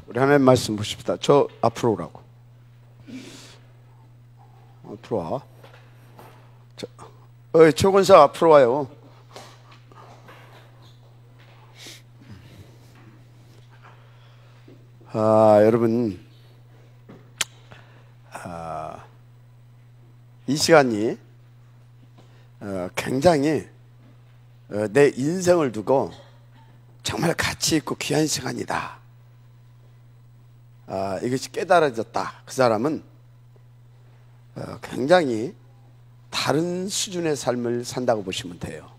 우리 하나님 말씀 보십시다. 저 앞으로 오라고. 앞으로 와. 최권사 앞으로 와요. 여러분, 이 시간이 굉장히 내 인생을 두고 정말 가치 있고 귀한 시간이다. 이것이 깨달아졌다. 그 사람은 굉장히 다른 수준의 삶을 산다고 보시면 돼요.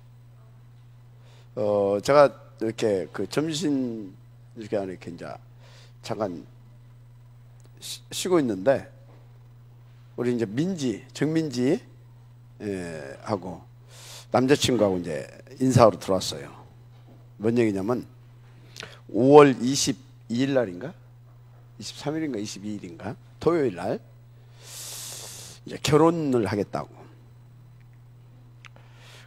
제가 이렇게 그 점심 시간에 이렇게 이제 잠깐 쉬고 있는데, 우리 이제 정민지 하고 남자친구하고 이제 인사하러 들어왔어요. 뭔 얘기냐면 5월 22일 날인가? 23일인가 22일인가? 토요일 날 이제 결혼을 하겠다고.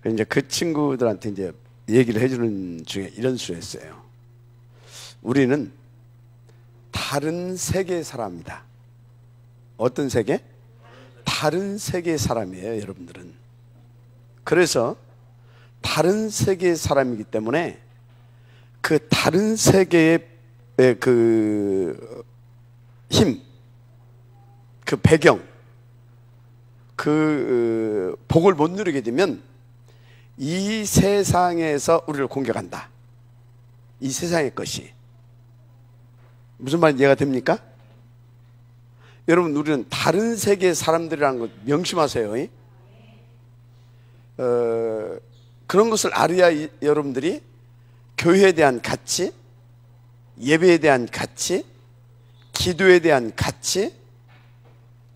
이제 그 친구들한테 이제 얘기를 해주는 중에 이런 수였어요. 우리는 다른 세계의 사람이다. 어떤 세계? 다른 세계의 사람이에요, 여러분들은. 그래서 다른 세계의 사람이기 때문에 그 다른 세계의 그 힘, 그 배경, 그 복을 못 누리게 되면 이 세상에서 우리를 공격한다. 이 세상의 것이. 무슨 말인지 이해가 됩니까? 여러분, 우리는 다른 세계의 사람들이라는 것 명심하세요. 그런 것을 알아야 여러분들이 교회에 대한 가치, 예배에 대한 가치, 기도에 대한 가치,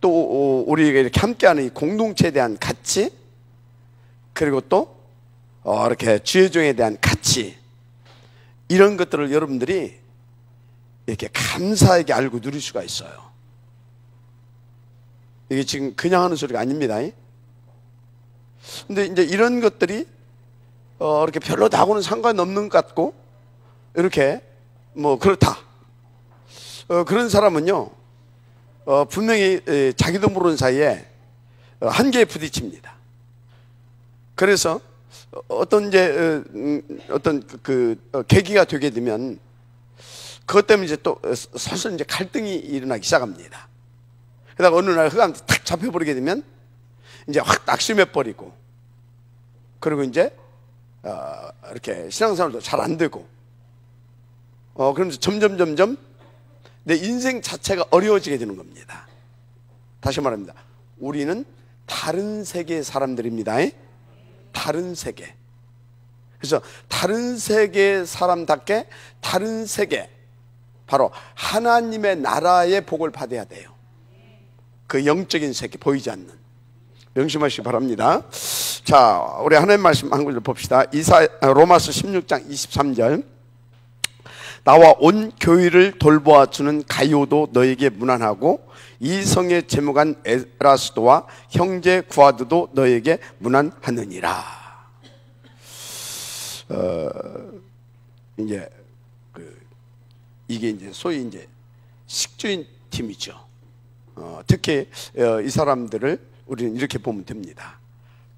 또 우리가 이렇게 함께하는 이 공동체에 대한 가치, 그리고 또 이렇게 주의종에 대한 가치, 이런 것들을 여러분들이 이렇게 감사하게 알고 누릴 수가 있어요. 이게 지금 그냥 하는 소리가 아닙니다. 근데 이제 이런 것들이 이렇게 별로 나하고는 상관없는 것 같고, 이렇게 뭐 그렇다. 그런 사람은요, 분명히 자기도 모르는 사이에 한계에 부딪힙니다. 그래서 어떤 계기가 되게 되면 그것 때문에 이제 또 서서히 이제 갈등이 일어나기 시작합니다. 그러다가 어느 날 흑암에 탁 잡혀버리게 되면 이제 확 낙심해 버리고, 그리고 이제 이렇게 신앙생활도 잘 안 되고, 그러면서 점점 내 인생 자체가 어려워지게 되는 겁니다. 다시 말합니다. 우리는 다른 세계의 사람들입니다. 다른 세계. 그래서 다른 세계의 사람답게 다른 세계, 바로 하나님의 나라의 복을 받아야 돼요. 그 영적인 세계, 보이지 않는. 명심하시기 바랍니다. 자, 우리 하나님 말씀 한 구절 봅시다. 로마서 16장 23절. 나와 온 교회를 돌보아주는 가이오도 너에게 문안하고, 이 성의 제무관 에라스도와 형제 구아드도 너에게 문안하느니라. 이게 이제 소위 이제 식주인 팀이죠. 특히 이 사람들을 우리는 이렇게 보면 됩니다.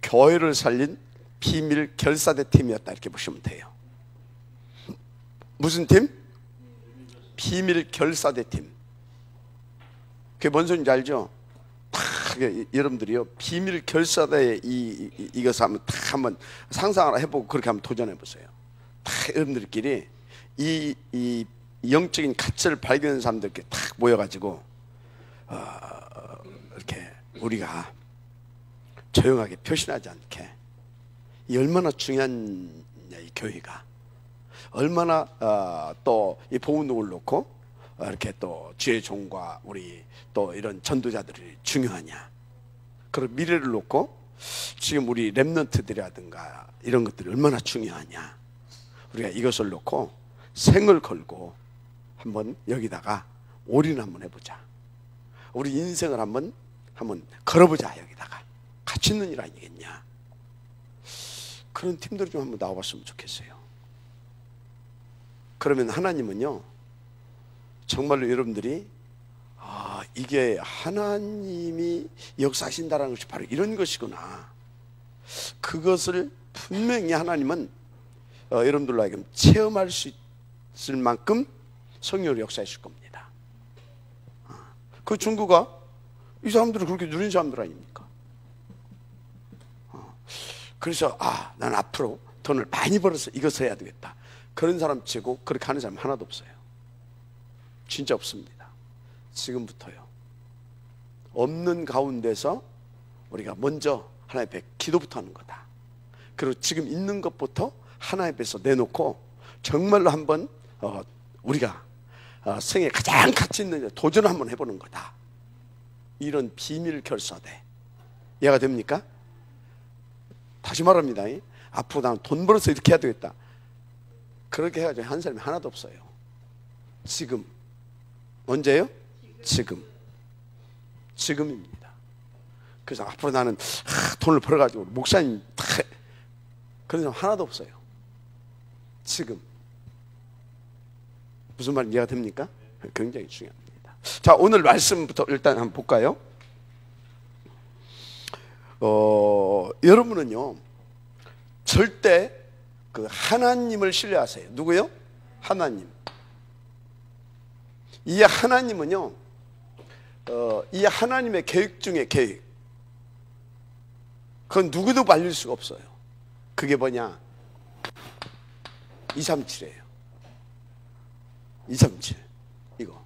교회를 살린 비밀 결사대 팀이었다, 이렇게 보시면 돼요. 무슨 팀? 비밀 결사대 팀. 그게 뭔 소리인지 알죠? 여러분들이요, 비밀 결사대에 이것을 한번 상상을 해보고 그렇게 한번 도전해 보세요. 여러분들끼리 이 영적인 가치를 발견하는 사람들께 탁 모여가지고 이렇게 우리가 조용하게 표신하지 않게, 이 얼마나 중요한 이 교회가, 얼마나 또 이 보훈동을 놓고 이렇게 또 주의 종과 우리 또 이런 전도자들이 중요하냐, 그리고 미래를 놓고 지금 우리 렘넌트들이라든가 이런 것들이 얼마나 중요하냐, 우리가 이것을 놓고 생을 걸고 한번 여기다가 올인 한번 해보자. 우리 인생을 한번 걸어보자. 여기다가 가치 있는 일 아니겠냐. 그런 팀들이 좀 한번 나와봤으면 좋겠어요. 그러면 하나님은요, 정말로 여러분들이 이게 하나님이 역사하신다는 것이 바로 이런 것이구나. 그것을 분명히 하나님은 여러분들로 하여금 체험할 수 있을 만큼 성령으로 역사하실 겁니다. 그 증거가 이 사람들은 그렇게 누린 사람들 아닙니까? 그래서 난 앞으로 돈을 많이 벌어서 이것을 해야 되겠다, 그런 사람 치고 그렇게 하는 사람 하나도 없어요. 진짜 없습니다. 지금부터요. 없는 가운데서 우리가 먼저 하나님 앞에 기도부터 하는 거다. 그리고 지금 있는 것부터 하나님 앞에서 내놓고 정말로 한번 우리가 생에 가장 가치 있는 도전을 한번 해보는 거다. 이런 비밀 결사대. 이해가 됩니까? 다시 말합니다. 앞으로 나는 돈 벌어서 이렇게 해야 되겠다, 그렇게 해가지고 한 사람이 하나도 없어요. 지금. 언제요? 지금입니다. 그래서 앞으로 나는 돈을 벌어가지고 목사님 그런 사람 하나도 없어요. 지금. 무슨 말인지 이해가 됩니까? 굉장히 중요합니다. 자, 오늘 말씀부터 일단 한번 볼까요? 여러분은요 절대 그 하나님을 신뢰하세요. 누구요? 하나님. 이 하나님은요 이 하나님의 계획 중에 계획, 그건 누구도 말릴 수가 없어요. 그게 뭐냐? 237이에요 237 이거.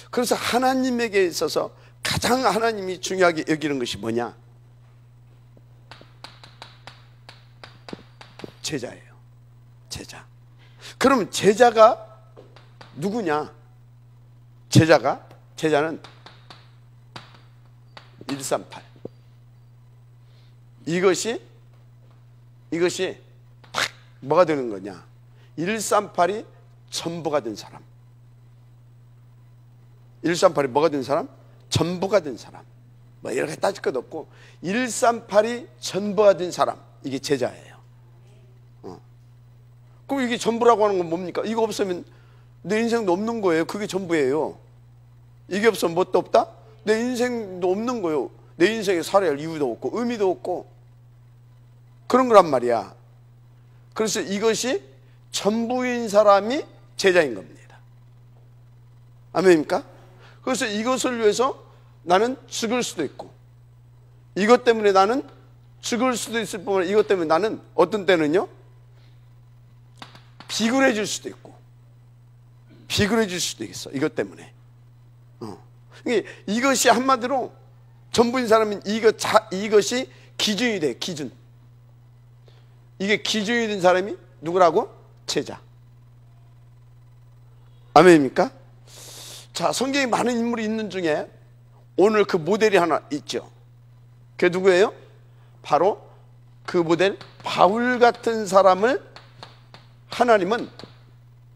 그래서 하나님에게 있어서 가장 하나님이 중요하게 여기는 것이 뭐냐? 제자예요. 제자. 그러면 제자가 누구냐? 제자는 138. 이것이 딱 뭐가 되는 거냐? 138이 전부가 된 사람. 138이 뭐가 된 사람? 전부가 된 사람. 뭐 여러 가지 따질 것도 없고 138이 전부가 된 사람, 이게 제자예요. 그럼 이게 전부라고 하는 건 뭡니까? 이거 없으면 내 인생도 없는 거예요. 그게 전부예요. 이게 없으면 뭣도 없다? 내 인생도 없는 거예요. 내 인생에 살아야 할 이유도 없고 의미도 없고 그런 거란 말이야. 그래서 이것이 전부인 사람이 제자인 겁니다. 아멘입니까? 그래서 이것을 위해서 나는 죽을 수도 있고, 이것 때문에 나는 죽을 수도 있을 뿐만 아니라 이것 때문에 나는 어떤 때는요 비굴해질 수도 있고, 비굴해질 수도 있어. 이것 때문에. 이것이 한마디로 전부인 사람은 이것이 기준이 돼. 기준. 이게 기준이 된 사람이 누구라고? 제자. 아멘입니까? 자, 성경에 많은 인물이 있는 중에 오늘 그 모델이 하나 있죠. 그게 누구예요? 바로 그 모델 바울 같은 사람을 하나님은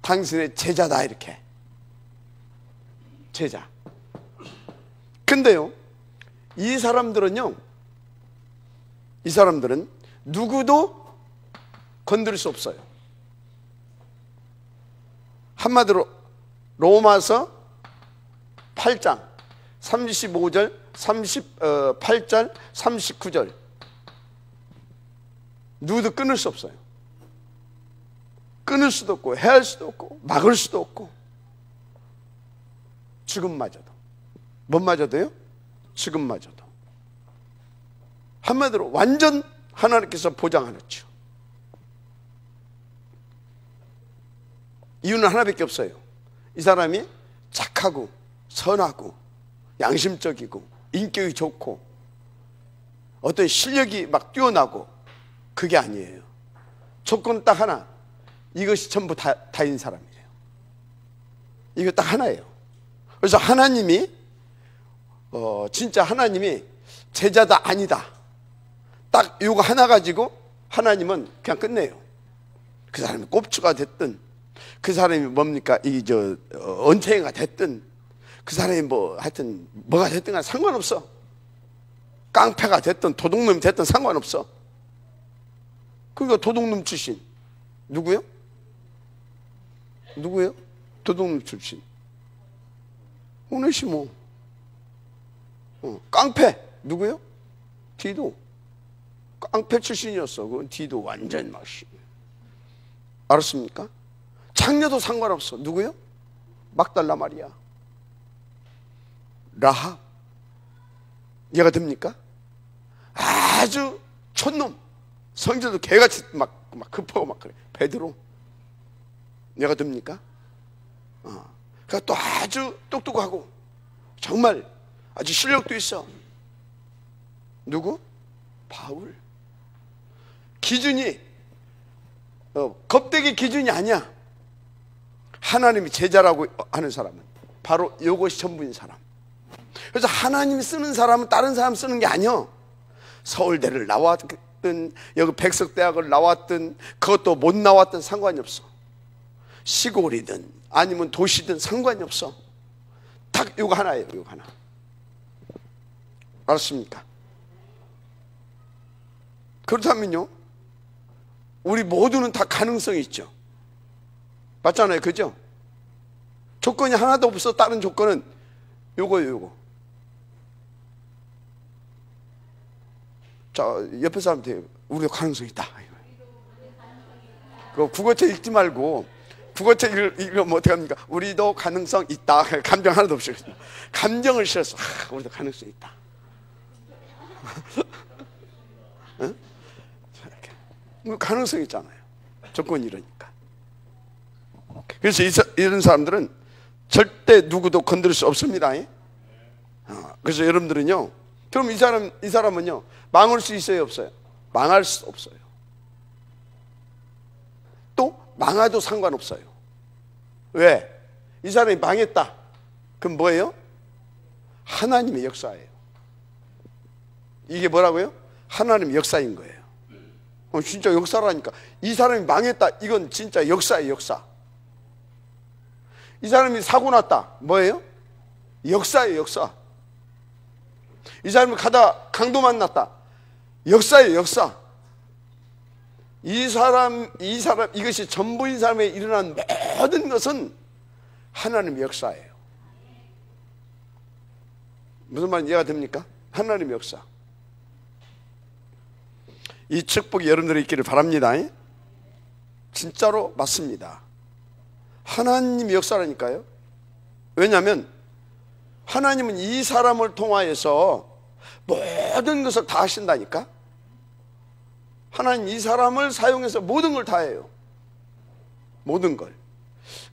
당신의 제자다, 이렇게. 제자. 근데요 이 사람들은 누구도 건드릴 수 없어요. 한마디로 로마서 8장 35절 38절 39절 누구도 끊을 수 없어요. 끊을 수도 없고 해할 수도 없고 막을 수도 없고, 죽음마저도. 뭔마저도요? 죽음마저도. 한마디로 완전 하나님께서 보장하셨죠. 이유는 하나밖에 없어요. 이 사람이 착하고 선하고 양심적이고 인격이 좋고 어떤 실력이 막 뛰어나고, 그게 아니에요. 조건 딱 하나. 이것이 전부 다인 사람이에요. 이거 딱 하나예요. 그래서 하나님이 진짜 하나님이 제자다 아니다, 딱 이거 하나 가지고 하나님은 그냥 끝내요. 그 사람이 꼽추가 됐든, 그 사람이 뭡니까 언체가 됐든, 그 사람이 뭐 하여튼 뭐가 됐든 간에 상관없어. 깡패가 됐든 도둑놈이 됐든 상관없어. 그러니까 도둑놈 출신 누구요? 도둑놈 출신. 오네시모. 깡패 누구요? 디도. 깡패 출신이었어. 그 디도 완전 맛이. 알았습니까? 장녀도 상관없어. 누구요? 막달라 마리아. 라합. 이해가 됩니까? 아주 촌놈. 성질도 개같이 막 급하고 막 그래. 베드로. 이해가 됩니까? 그러니까 또 아주 똑똑하고 정말 아주 실력도 있어. 누구? 바울. 기준이 겁대기 기준이 아니야. 하나님이 제자라고 하는 사람은 바로 이것이 전부인 사람. 그래서 하나님이 쓰는 사람은 다른 사람 쓰는 게 아니야. 서울대를 나왔든 여기 백석대학을 나왔든 그것도 못 나왔든 상관이 없어. 시골이든 아니면 도시든 상관이 없어. 딱 이거 하나예요. 이거 하나. 알았습니까? 그렇다면요, 우리 모두는 다 가능성이 있죠. 맞잖아요. 그죠? 조건이 하나도 없어. 다른 조건은 요거. 자, 옆에 사람한테 우리도 가능성이 있다. 그 국어책 읽지 말고, 국어책 읽으면 어떻게 합니까? 우리도 가능성 있다. 감정 하나도 없어요. 감정을 실어서 우리도 가능성 있다. 응? 가능성 있잖아요. 조건이 이러니까. 그래서 이런 사람들은 절대 누구도 건드릴 수 없습니다. 그래서 여러분들은요, 그럼 이 사람은요, 망할 수 있어요, 없어요? 망할 수 없어요. 또 망해도 상관없어요. 왜? 이 사람이 망했다. 그럼 뭐예요? 하나님의 역사예요. 이게 뭐라고요? 하나님의 역사인 거예요. 진짜 역사라니까. 이 사람이 망했다. 이건 진짜 역사예요, 역사. 이 사람이 사고 났다. 뭐예요? 역사예요, 역사. 이 사람이 가다 강도 만났다. 역사예요, 역사. 이 사람, 이것이 전부인 사람에 일어난 모든 것은 하나님의 역사예요. 무슨 말인지 이해가 됩니까? 하나님의 역사. 이 축복이 여러분들이 있기를 바랍니다. 진짜로 맞습니다. 하나님의 역사라니까요. 왜냐하면 하나님은 이 사람을 통하여서 모든 것을 다 하신다니까. 하나님 이 사람을 사용해서 모든 걸 다 해요. 모든 걸.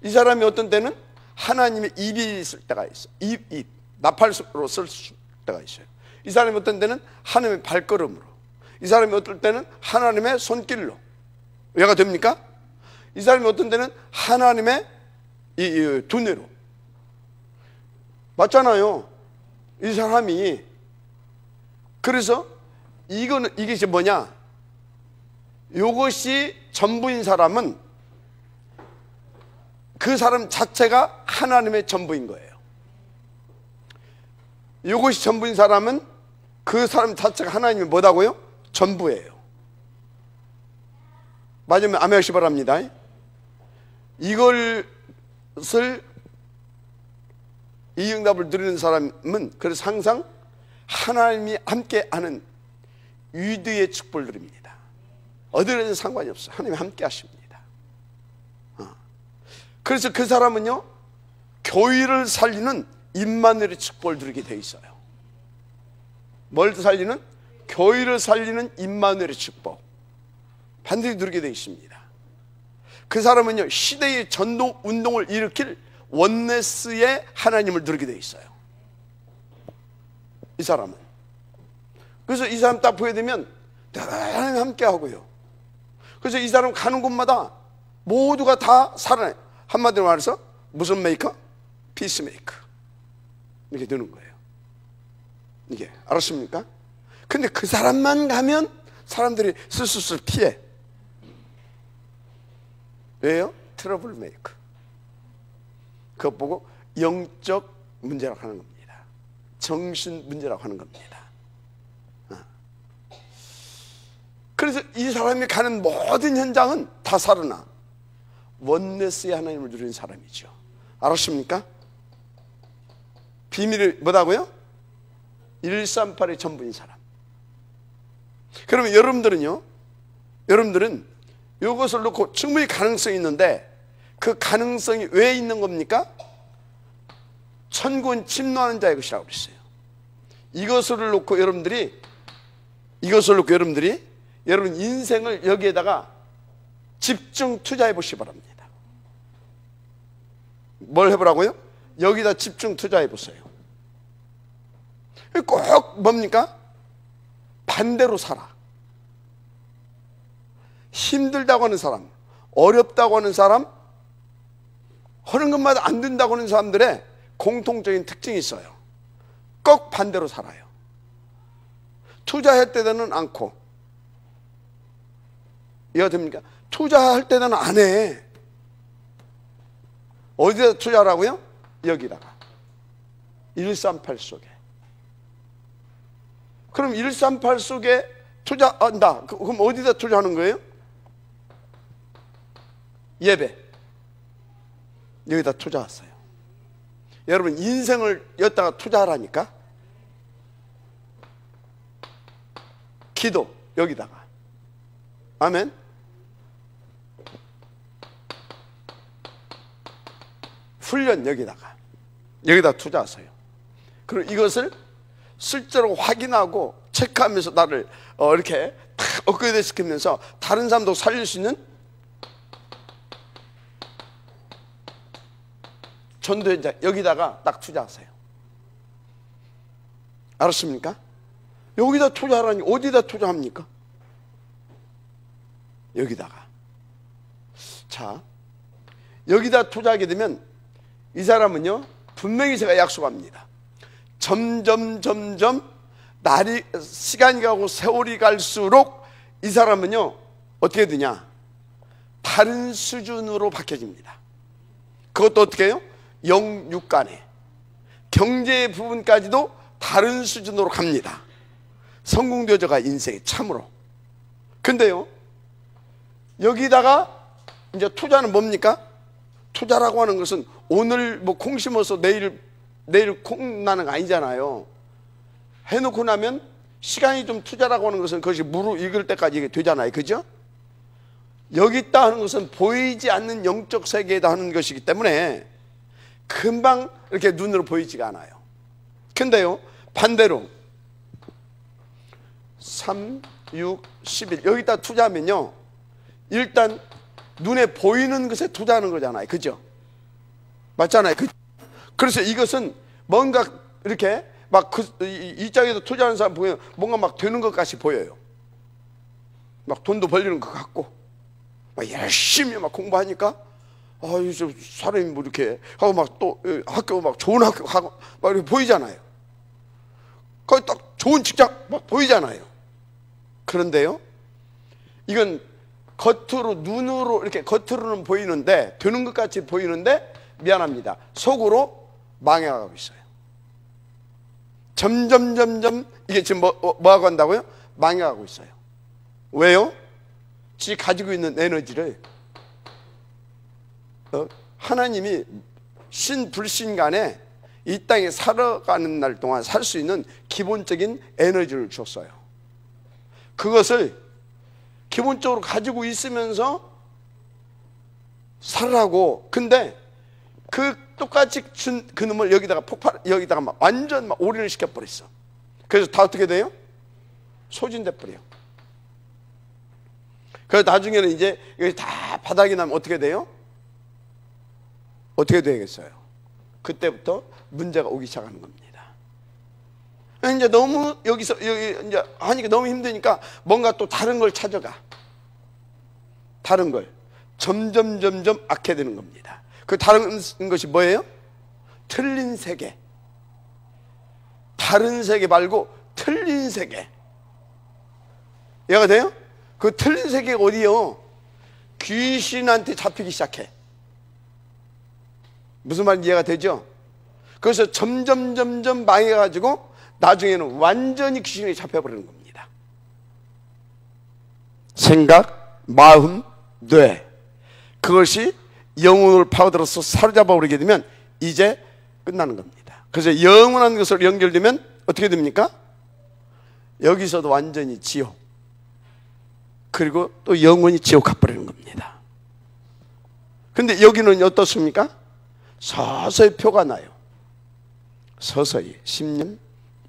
이 사람이 어떤 때는 하나님의 입이 있을 때가 있어. 입 나팔로 쓸 때가 있어요. 이 사람이 어떤 때는 하나님의 발걸음으로, 이 사람이 어떨 때는 하나님의 손길로. 이해가 됩니까? 이 사람이 어떤 때는 하나님의 이 두뇌로. 맞잖아요. 이 사람이. 그래서 이것이 뭐냐? 이것이 전부인 사람은 그 사람 자체가 하나님의 전부인 거예요. 이것이 전부인 사람은 그 사람 자체가 하나님의 뭐다고요? 전부예요. 맞으면 아멘 하시 바랍니다. 이것을 이 응답을 누리는 사람은 그래서 항상 하나님이 함께하는 위대의 축복을 누립니다. 어디에든 상관이 없어요. 하나님이 함께 하십니다. 그래서 그 사람은요, 교회를 살리는 임마누엘의 축복을 누리게 되어 있어요. 뭘 살리는? 교회를 살리는 임마누엘의 축복 반드시 누리게 되어 있습니다. 그 사람은요, 시대의 전도 운동을 일으킬 원네스의 하나님을 누리게 되어 있어요. 이 사람은. 그래서 이 사람 딱 보게 되면 하나님 함께 하고요. 그래서 이 사람 가는 곳마다 모두가 다 살아나요. 한마디로 말해서 무슨 메이커? 피스메이커. 이렇게 되는 거예요. 이게 알았습니까? 근데 그 사람만 가면 사람들이 슬슬 피해. 왜요? 트러블 메이커. 그것 보고 영적 문제라고 하는 겁니다. 정신 문제라고 하는 겁니다. 그래서 이 사람이 가는 모든 현장은 다 살아나 원네스의 하나님을 누리는 사람이죠. 알았습니까? 비밀이 뭐다고요? 138의 전부인 사람. 그러면 여러분들은요, 여러분들은 이것을 놓고 충분히 가능성이 있는데 그 가능성이 왜 있는 겁니까? 천군 침노하는 자의 것이라고 그랬어요. 이것을 놓고 여러분들이 여러분 인생을 여기에다가 집중 투자해 보시기 바랍니다. 뭘 해보라고요? 여기다 집중 투자해 보세요. 꼭 뭡니까? 반대로 살아. 힘들다고 하는 사람, 어렵다고 하는 사람, 하는 것마다 안 된다고 하는 사람들의 공통적인 특징이 있어요. 꼭 반대로 살아요. 투자할 때는 않고, 이해가 됩니까? 투자할 때는 안 해. 어디다 투자하라고요? 여기다가 138 속에. 그럼 138 속에 투자한다. 그럼 어디다 투자하는 거예요? 예배. 여기다 투자했어요. 여러분 인생을 여기다가 투자하라니까. 기도 여기다가. 아멘. 훈련 여기다 투자하세요. 그리고 이것을 실제로 확인하고 체크하면서 나를 이렇게 탁 업그레이드 시키면서 다른 사람도 살릴 수 있는 전도자 여기다가 딱 투자하세요. 알았습니까? 여기다 투자하라니 어디다 투자합니까? 여기다가. 자, 여기다 투자하게 되면 이 사람은요 분명히 제가 약속합니다. 점점 시간이 가고 세월이 갈수록 이 사람은요 어떻게 되냐, 다른 수준으로 바뀌어집니다. 그것도 어떻게 해요? 영육간에 경제 부분까지도 다른 수준으로 갑니다. 성공되어져가 인생이 참으로. 근데요 여기다가 이제 투자는 뭡니까? 투자라고 하는 것은 오늘 뭐 콩 심어서 내일 콩 나는 거 아니잖아요. 해놓고 나면 시간이 좀 투자라고 하는 것은 그것이 무르익을 때까지 이게 되잖아요. 그죠? 여기 있다 하는 것은 보이지 않는 영적 세계에다 하는 것이기 때문에 금방 이렇게 눈으로 보이지가 않아요. 근데요 반대로 3, 6, 11 여기다 투자하면요 일단 눈에 보이는 것에 투자하는 거잖아요. 그죠? 맞잖아요. 그래서 이것은 뭔가 이렇게 막 이 짝에도 투자하는 사람 보면 뭔가 막 되는 것 같이 보여요. 막 돈도 벌리는 것 같고 막 열심히 막 공부하니까 이 사람이 뭐 이렇게 하고 막 또 학교 막 좋은 학교 가고 막 이렇게 보이잖아요. 거기 딱 좋은 직장 막 보이잖아요. 그런데요 이건 겉으로 눈으로 이렇게 겉으로는 보이는데 되는 것 같이 보이는데 미안합니다. 속으로 망해가고 있어요. 점점 이게 지금 뭐하고 한다고요? 망해가고 있어요. 왜요? 지 가지고 있는 에너지를 하나님이 신불신 간에 이 땅에 살아가는 날 동안 살 수 있는 기본적인 에너지를 줬어요. 그것을 기본적으로 가지고 있으면서 살라고. 근데 그 똑같이 준 그놈을 여기다가 막 완전 막 올인을 시켜버렸어. 그래서 다 어떻게 돼요? 소진돼 버려요. 그래서 나중에는 이제 여기 다 바닥이 나면 어떻게 돼요? 어떻게 되겠어요? 그때부터 문제가 오기 시작하는 겁니다. 이제 너무 여기 이제 하니까 너무 힘드니까 뭔가 또 다른 걸 찾아가. 다른 걸 점점 악해지는 겁니다. 그 다른 것이 뭐예요? 틀린 세계. 다른 세계 말고 틀린 세계. 이해가 돼요? 그 틀린 세계가 어디요? 귀신한테 잡히기 시작해. 무슨 말인지 이해가 되죠? 그래서 점점 망해가지고 나중에는 완전히 귀신에 잡혀버리는 겁니다. 생각, 마음, 뇌, 그것이 영혼을 파고들어서 사로잡아 버리게 되면 이제 끝나는 겁니다. 그래서 영원한 것으로 연결되면 어떻게 됩니까? 여기서도 완전히 지옥, 그리고 또 영원히 지옥 가버리는 겁니다. 근데 여기는 어떻습니까? 서서히 표가 나요. 서서히 10년,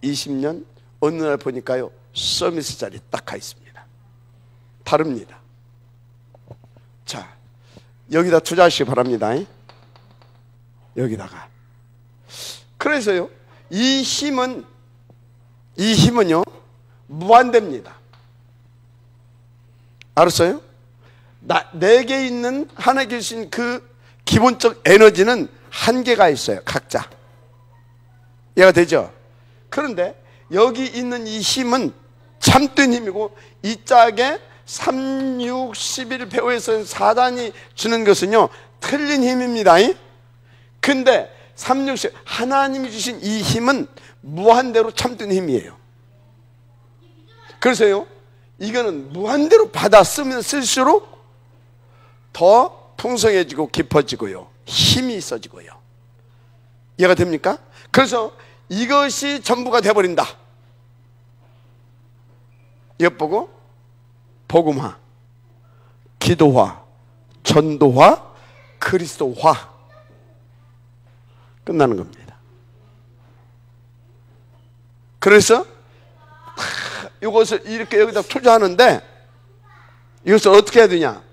20년, 어느 날 보니까요 서밋 자리에 딱 가 있습니다. 다릅니다. 자, 여기다 투자하시기 바랍니다. 여기다가. 그래서요, 이 힘은요 무한대입니다. 알았어요? 내게 있는, 하나님께 주신 그 기본적 에너지는 한계가 있어요. 각자. 이해가 되죠? 그런데 여기 있는 이 힘은 참된 힘이고, 이 짝에 3, 6, 11 배후에서 사단이 주는 것은요 틀린 힘입니다. 근데 3, 6, 10 하나님이 주신 이 힘은 무한대로 참된 힘이에요. 그래서요, 이거는 무한대로 받아 쓰면 쓸수록 더 풍성해지고 깊어지고요, 힘이 있어지고요. 이해가 됩니까? 그래서 이것이 전부가 되어버린다. 이것 보고 복음화, 기도화, 전도화, 그리스도화 끝나는 겁니다. 그래서 이것을 이렇게 여기다 투자하는데, 이것을 어떻게 해야 되냐?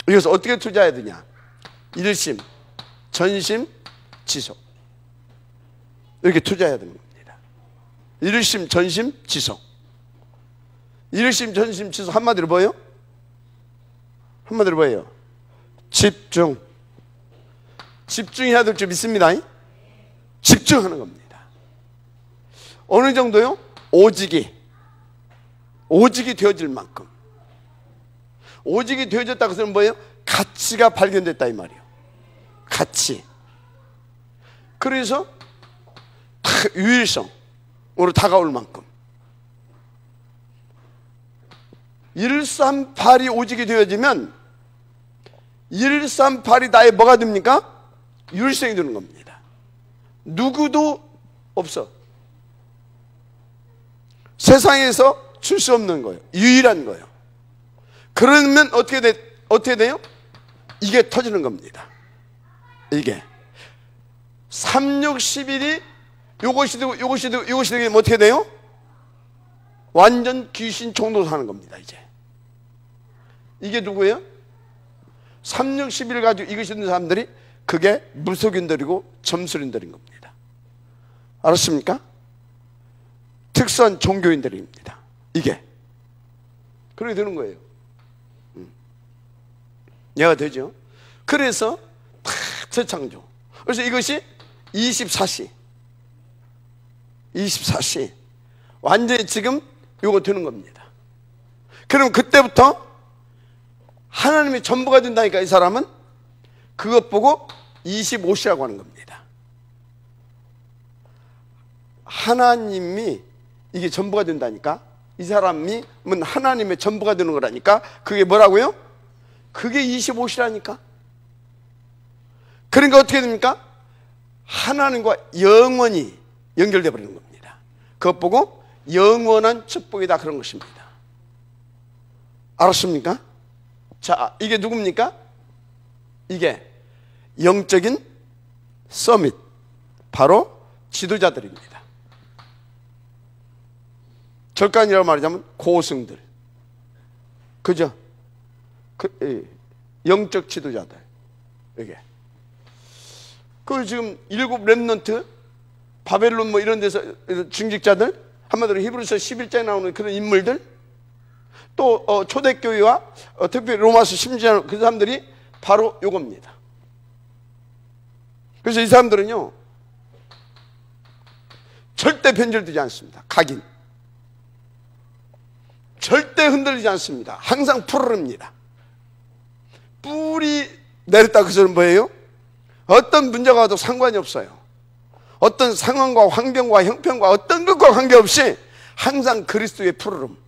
이것을 어떻게 투자해야 되냐? 일심, 전심, 지속. 이렇게 투자해야 되는 겁니다. 일심, 전심, 지속. 일심, 전심, 지속 한마디로 뭐예요? 한마디로 뭐예요? 집중. 집중해야 될 줄 믿습니다. 집중하는 겁니다. 어느 정도요? 오직이 되어질 만큼. 오직이 되어졌다고 해서 뭐예요? 가치가 발견됐다 이 말이에요. 가치. 그래서 유일성으로 다가올 만큼. 138이 오직이 되어지면 138이 나의 뭐가 됩니까? 유일성이 되는 겁니다. 누구도 없어. 세상에서 줄 수 없는 거예요. 유일한 거예요. 그러면 어떻게 돼요? 이게 터지는 겁니다. 이게 3, 6, 11이 요것이 되고 요것이 되고 요것이 되면 어떻게 돼요? 완전 귀신 총도사 하는 겁니다. 이게 누구예요? 3, 6, 11 가지고 이것이 있는 사람들이 그게 무속인들이고 점술인들인 겁니다. 알았습니까? 특수한 종교인들입니다. 이게 그렇게 되는 거예요. 이해가 되죠? 그래서 다 재창조. 그래서 이것이 24시 완전히 지금 이거 되는 겁니다. 그럼 그때부터 하나님의 전부가 된다니까. 이 사람은 그것 보고 25시라고 하는 겁니다. 하나님이 이게 전부가 된다니까. 이 사람이 하나님의 전부가 되는 거라니까. 그게 뭐라고요? 그게 25시라니까. 그러니까 어떻게 됩니까? 하나님과 영원히 연결되어 버리는 겁니다. 그것 보고 영원한 축복이다 그런 것입니다. 알았습니까? 자, 이게 누굽니까? 이게 영적인 서밋, 바로 지도자들입니다. 절간이라고 말하자면 고승들, 그죠? 영적 지도자들. 이게 지금 7 렘넌트, 바벨론 뭐 이런 데서 중직자들, 한마디로 히브리서 11장에 나오는 그런 인물들, 또 초대교회와 특별히 로마서 심지어 그 사람들이 바로 요겁니다. 그래서 이 사람들은요 절대 변절되지 않습니다. 각인 절대 흔들리지 않습니다. 항상 푸르릅니다. 뿔이 내렸다 그 소리는 뭐예요? 어떤 문제가 와도 상관이 없어요. 어떤 상황과 환경과 형편과 어떤 것과 관계없이 항상 그리스도의 푸르름.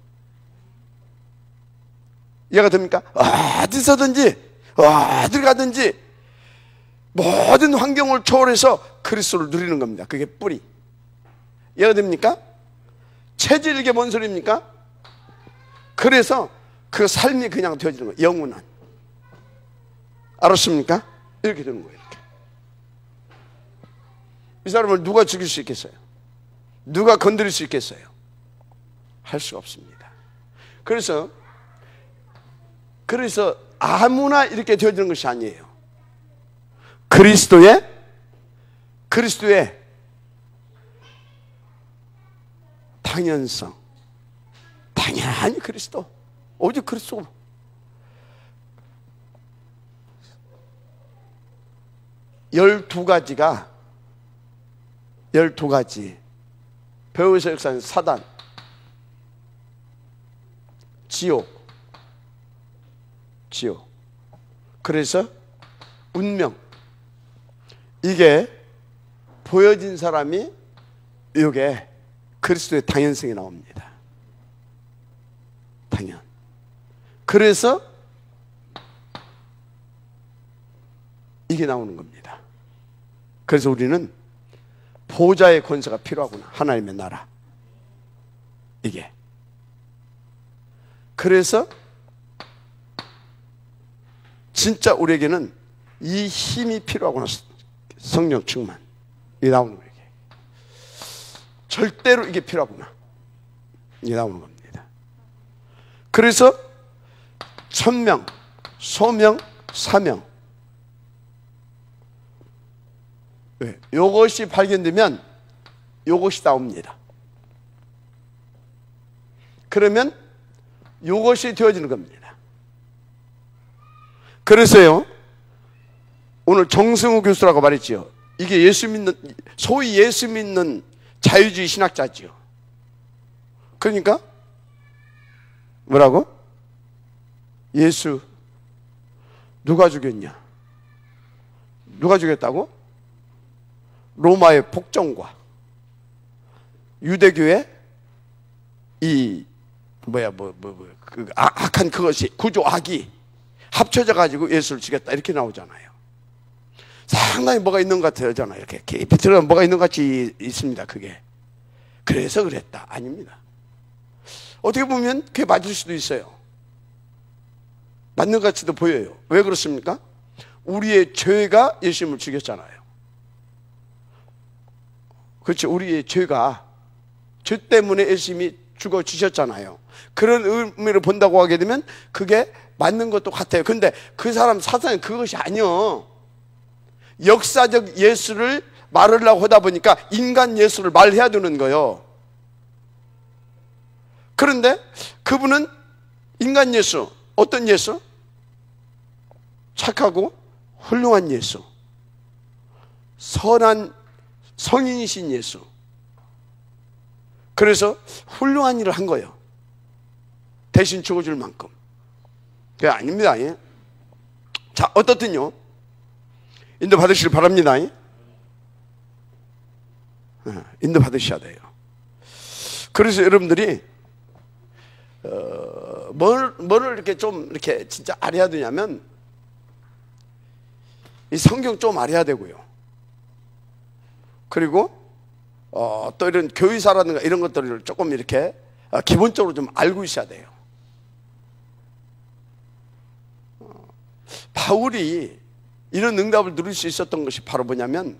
이해가 됩니까? 어디서든지 어딜 가든지 모든 환경을 초월해서 그리스도를 누리는 겁니다. 그게 뿌리. 이해가 됩니까? 체질, 이게 뭔 소리입니까? 그래서 그 삶이 그냥 되어지는 거예요. 영원한. 알았습니까? 이렇게 되는 거예요. 이렇게. 이 사람을 누가 죽일 수 있겠어요? 누가 건드릴 수 있겠어요? 할 수가 없습니다. 그래서 아무나 이렇게 되어지는 것이 아니에요. 그리스도의 당연성. 당연히 그리스도. 오직 그리스도. 열두 가지. 배우에서 역사는 사단, 지옥. 그래서 운명. 이게 보여진 사람이 이게 그리스도의 당연성이 나옵니다. 당연. 그래서 이게 나오는 겁니다. 그래서 우리는 보좌의 권세가 필요하구나. 하나님의 나라. 이게. 그래서 진짜 우리에게는 이 힘이 필요하구나. 성령 충만. 이게 나오는 거예요. 절대로 이게 필요하구나. 이게 나오는 겁니다. 그래서 천명, 소명, 사명. 왜? 이것이 발견되면 이것이 나옵니다. 그러면 이것이 되어지는 겁니다. 그래서요, 오늘 정승우 교수라고 말했지요. 이게 소위 예수 믿는 자유주의 신학자지요. 그러니까 뭐라고? 예수 누가 죽였냐? 누가 죽였다고? 로마의 폭정과 유대교의 이 그 악한 그것이 구조 악이 합쳐져 가지고 예수를 죽였다 이렇게 나오잖아요. 상당히 뭐가 있는 것 같아요. 이렇게 깊이 들어가면 뭐가 있는 것 같이 있습니다. 그게 그래서 그랬다 아닙니다. 어떻게 보면 그게 맞을 수도 있어요. 맞는 것 같이도 보여요. 왜 그렇습니까? 우리의 죄가 예수님을 죽였잖아요. 그렇죠. 우리의 죄가 죄 때문에 예수님이 죽어 주셨잖아요. 그런 의미를 본다고 하게 되면 그게 맞는 것도 같아요. 근데 그 사람 사상이 그것이 아니요. 역사적 예수를 말하려고 하다 보니까 인간 예수를 말해야 되는 거예요. 그런데 그분은 인간 예수, 어떤 예수? 착하고 훌륭한 예수, 선한 성인이신 예수. 그래서 훌륭한 일을 한 거예요. 대신 죽어줄 만큼. 그게 아닙니다. 예? 자, 어떻든요? 인도 받으시길 바랍니다. 예? 인도 받으셔야 돼요. 그래서 여러분들이 뭐를 이렇게 좀 이렇게 진짜 알아야 되냐면 이 성경 좀 알아야 되고요. 그리고 또 이런 교의사라든가 이런 것들을 조금 이렇게 기본적으로 좀 알고 있어야 돼요. 바울이 이런 응답을 누릴 수 있었던 것이 바로 뭐냐면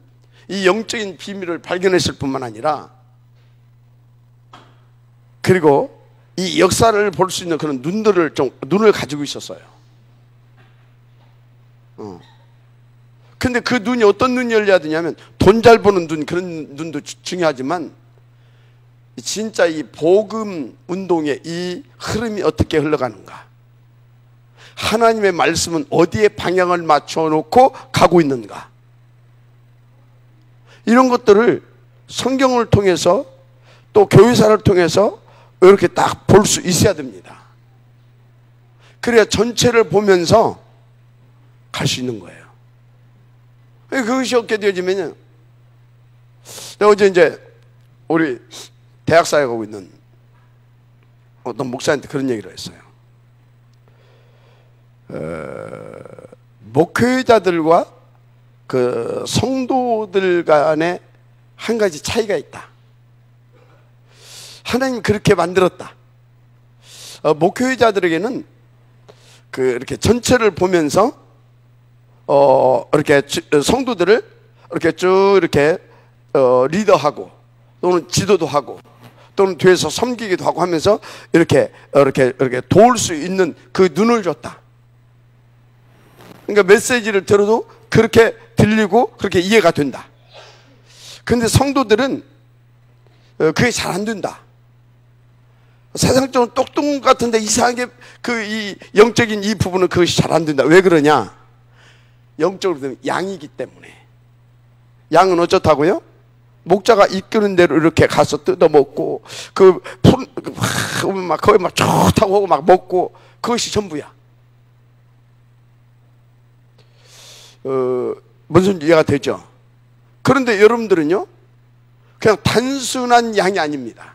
이 영적인 비밀을 발견했을 뿐만 아니라 그리고 이 역사를 볼 수 있는 그런 눈을 가지고 있었어요. 근데 그 눈이 어떤 눈이 열려야 되냐면 돈 잘 버는 눈, 그런 눈도 중요하지만 진짜 이 복음 운동의 이 흐름이 어떻게 흘러가는가, 하나님의 말씀은 어디에 방향을 맞춰놓고 가고 있는가, 이런 것들을 성경을 통해서 또 교회사를 통해서 이렇게 딱 볼 수 있어야 됩니다. 그래야 전체를 보면서 갈 수 있는 거예요. 그것이 없게 되어지면요, 내가 어제 이제 우리 대학사에 가고 있는 어떤 목사한테 그런 얘기를 했어요. 목회자들과 그 성도들 간에 한 가지 차이가 있다. 하나님 그렇게 만들었다. 목회자들에게는 이렇게 전체를 보면서 이렇게 성도들을 이렇게 쭉 이렇게 리더하고 또는 지도도 하고 또는 뒤에서 섬기기도 하고 하면서 이렇게 도울 수 있는 그 눈을 줬다. 그러니까 메시지를 들어도 그렇게 들리고 그렇게 이해가 된다. 근데 성도들은 그게 잘 안 된다. 세상적으로 똑똑 같은데 이상하게 이 영적인 이 부분은 그것이 잘 안 된다. 왜 그러냐? 영적으로 보면 양이기 때문에. 양은 어쩌다고요? 목자가 이끄는 대로 이렇게 가서 뜯어먹고 막 거기 막 좋다고 하고 막 먹고 그것이 전부야. 무슨 이해가 되죠? 그런데 여러분들은요, 그냥 단순한 양이 아닙니다.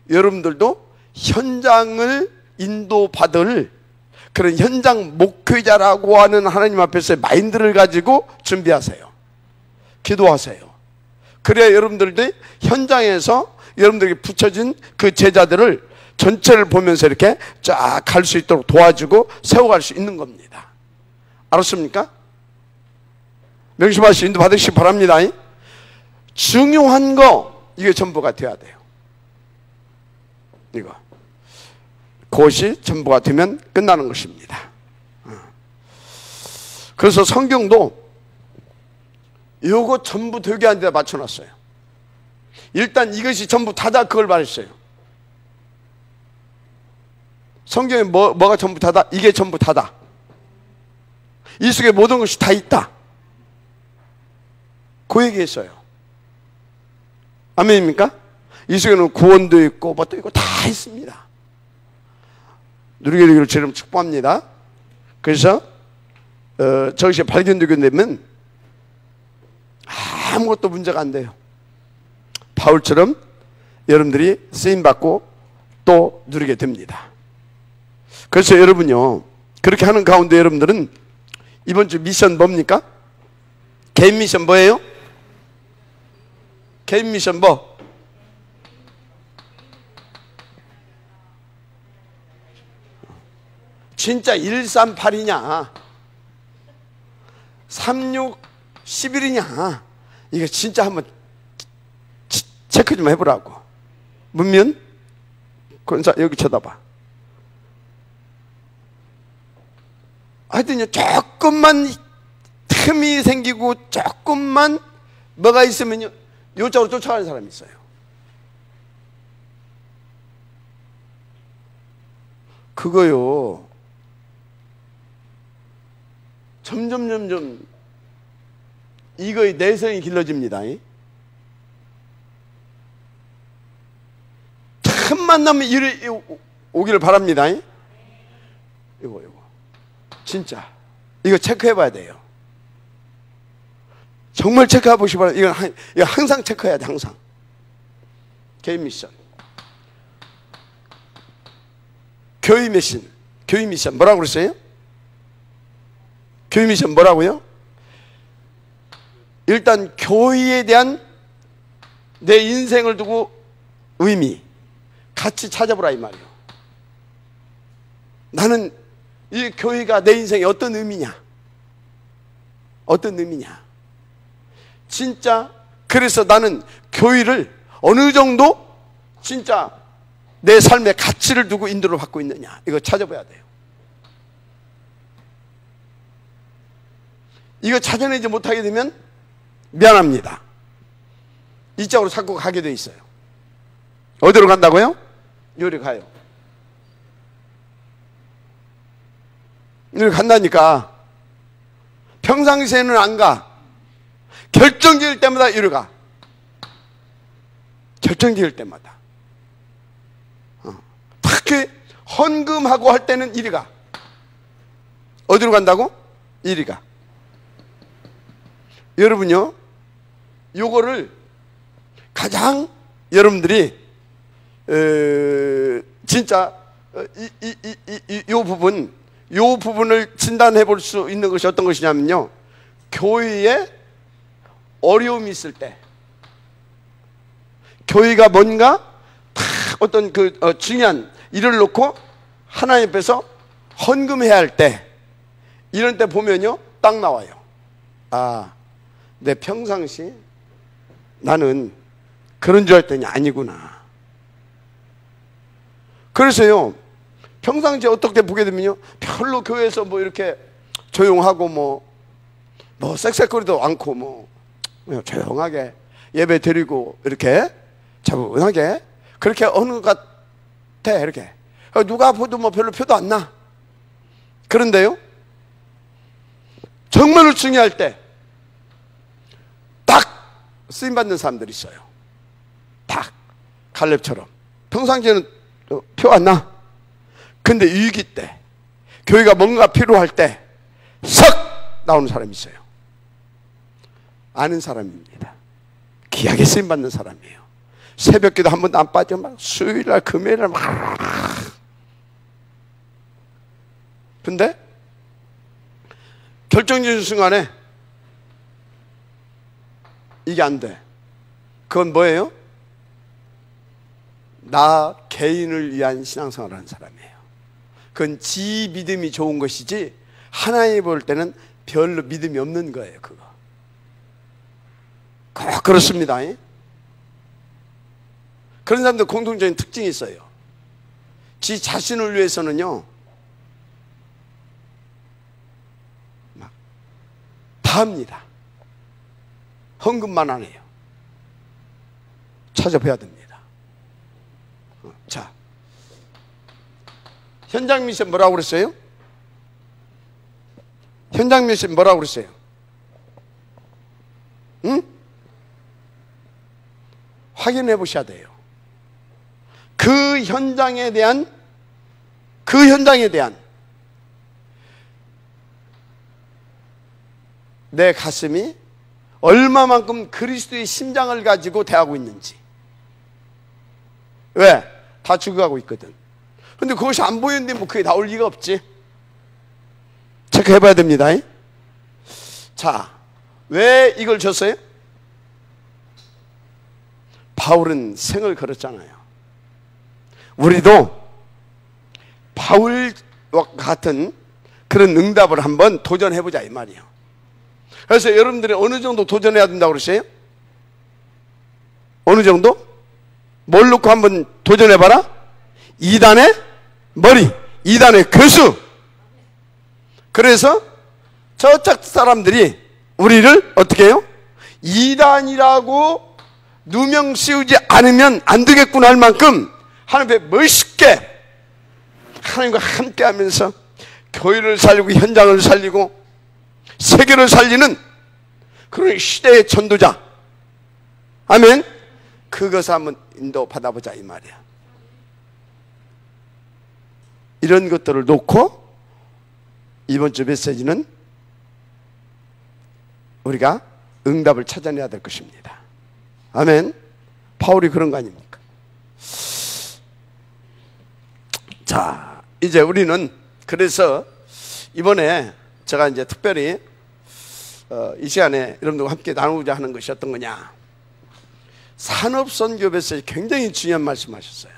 여러분들도 현장을 인도받을 그런 현장 목회자라고 하는 하나님 앞에서의 마인드를 가지고 준비하세요. 기도하세요. 그래야 여러분들도 현장에서 여러분들에게 붙여진 그 제자들을 전체를 보면서 이렇게 쫙 갈 수 있도록 도와주고 세워갈 수 있는 겁니다. 알았습니까? 명심하시 인도 받으시기 바랍니다. 중요한 거 이게 전부가 돼야 돼요. 이거 그것이 전부가 되면 끝나는 것입니다. 그래서 성경도 이거 전부 되게 하는 데 맞춰놨어요. 일단 이것이 전부 다다 그걸 말했어요. 성경에 뭐가 전부 다다? 이게 전부 다다. 이 속에 모든 것이 다 있다. 그 얘기했어요. 아멘입니까? 이 속에는 구원도 있고 뭣도 있고 다 있습니다. 누리게 되기를 주님 축복합니다. 그래서 저것이 발견되게 되면 아무것도 문제가 안 돼요. 바울처럼 여러분들이 쓰임받고 또 누리게 됩니다. 그래서 여러분요, 그렇게 하는 가운데 여러분들은 이번 주 미션 뭡니까? 개인 미션 뭐예요? 개인 미션 뭐? 진짜 138이냐 36 11이냐 이거 진짜 한번 체크 좀 해보라고. 문면 권사 여기 쳐다봐. 하여튼 조금만 틈이 생기고 조금만 뭐가 있으면 요쪽으로 쫓아가는 사람이 있어요. 그거요 점점 이거의 내성이 길러집니다. 틈만 나면 이리 오기를 바랍니다. 이거 진짜 이거 체크해 봐야 돼요. 정말 체크해 보시기 바랍니다. 이거 항상 체크해야 돼. 항상. 개인 미션, 교회 미션 뭐라고 그랬어요? 교회 미션 뭐라고요? 일단 교회에 대한 내 인생을 두고 의미 같이 찾아보라 이 말이에요. 나는 이 교회가 내 인생에 어떤 의미냐? 어떤 의미냐? 진짜 그래서 나는 교회를 어느 정도 진짜 내 삶의 가치를 두고 인도를 받고 있느냐? 이거 찾아봐야 돼요. 이거 찾아내지 못하게 되면 미안합니다. 이쪽으로 자꾸 가게 돼 있어요. 어디로 간다고요? 여기 가요. 여기 간다니까. 평상시에는 안 가. 결정지을 때마다 이리 가. 결정지을 때마다. 특히 헌금하고 할 때는 이리 가. 어디로 간다고? 이리 가. 여러분요, 요거를 가장 여러분들이 진짜 요 부분을 진단해 볼 수 있는 것이 어떤 것이냐면요, 교회에 어려움이 있을 때, 교회가 뭔가 다 어떤 중요한 일을 놓고 하나님 앞에서 헌금해야 할 때, 이런 때 보면요 딱 나와요. 아, 내 평상시 나는 그런 줄 알았더니 아니구나. 그래서요 평상시에 어떻게 보게 되면요 별로 교회에서 뭐 이렇게 조용하고 뭐 쌕쌕거리도 않고 조용하게 예배 드리고 이렇게 차분하게 그렇게 어느 것 같아. 이렇게 누가 봐도 뭐 별로 표도 안 나. 그런데요 정말로 중요할 때 딱 쓰임받는 사람들이 있어요. 딱 갈렙처럼 평상시에는 표 안 나. 근데 위기 때, 교회가 뭔가 필요할 때 석 나오는 사람이 있어요. 아는 사람입니다. 귀하게 쓰임받는 사람이에요. 새벽기도 한 번도 안 빠져 막 수요일날 금요일날 막. 근데 결정적인 순간에 이게 안 돼. 그건 뭐예요? 나 개인을 위한 신앙생활을 하는 사람이에요. 그건 지 믿음이 좋은 것이지 하나님 볼 때는 별로 믿음이 없는 거예요. 그거 꼭 그렇습니다. 그런 사람들 공통적인 특징이 있어요. 지 자신을 위해서는요 막 다 합니다. 헌금만 안 해요. 찾아봐야 됩니다. 자, 현장 미션 뭐라고 그랬어요? 현장 미션 뭐라고 그랬어요? 응? 확인해 보셔야 돼요. 그 현장에 대한 내 가슴이 얼마만큼 그리스도의 심장을 가지고 대하고 있는지. 왜? 다 죽어가고 있거든. 근데 그것이 안 보이는데 뭐 그게 나올 리가 없지. 체크해 봐야 됩니다. 자, 왜 이걸 줬어요? 바울은 생을 걸었잖아요. 우리도 바울과 같은 그런 응답을 한번 도전해보자 이 말이에요. 그래서 여러분들이 어느 정도 도전해야 된다고 그러세요? 어느 정도? 뭘 놓고 한번 도전해봐라? 이단의 머리, 이단의 교수. 그래서 저쪽 사람들이 우리를 어떻게 해요? 이단이라고 누명 씌우지 않으면 안 되겠구나 할 만큼 하나님 앞에 멋있게 하나님과 함께 하면서 교회를 살리고 현장을 살리고 세계를 살리는 그런 시대의 전도자. 아멘. 그것을 한번 인도 받아보자 이 말이야. 이런 것들을 놓고 이번 주 메시지는 우리가 응답을 찾아내야 될 것입니다. 아멘. 바울이 그런 거 아닙니까? 자, 이제 우리는 그래서 이번에 제가 이제 특별히 이 시간에 여러분들과 함께 나누고자 하는 것이 어떤 거냐? 산업선교 메시지 굉장히 중요한 말씀하셨어요.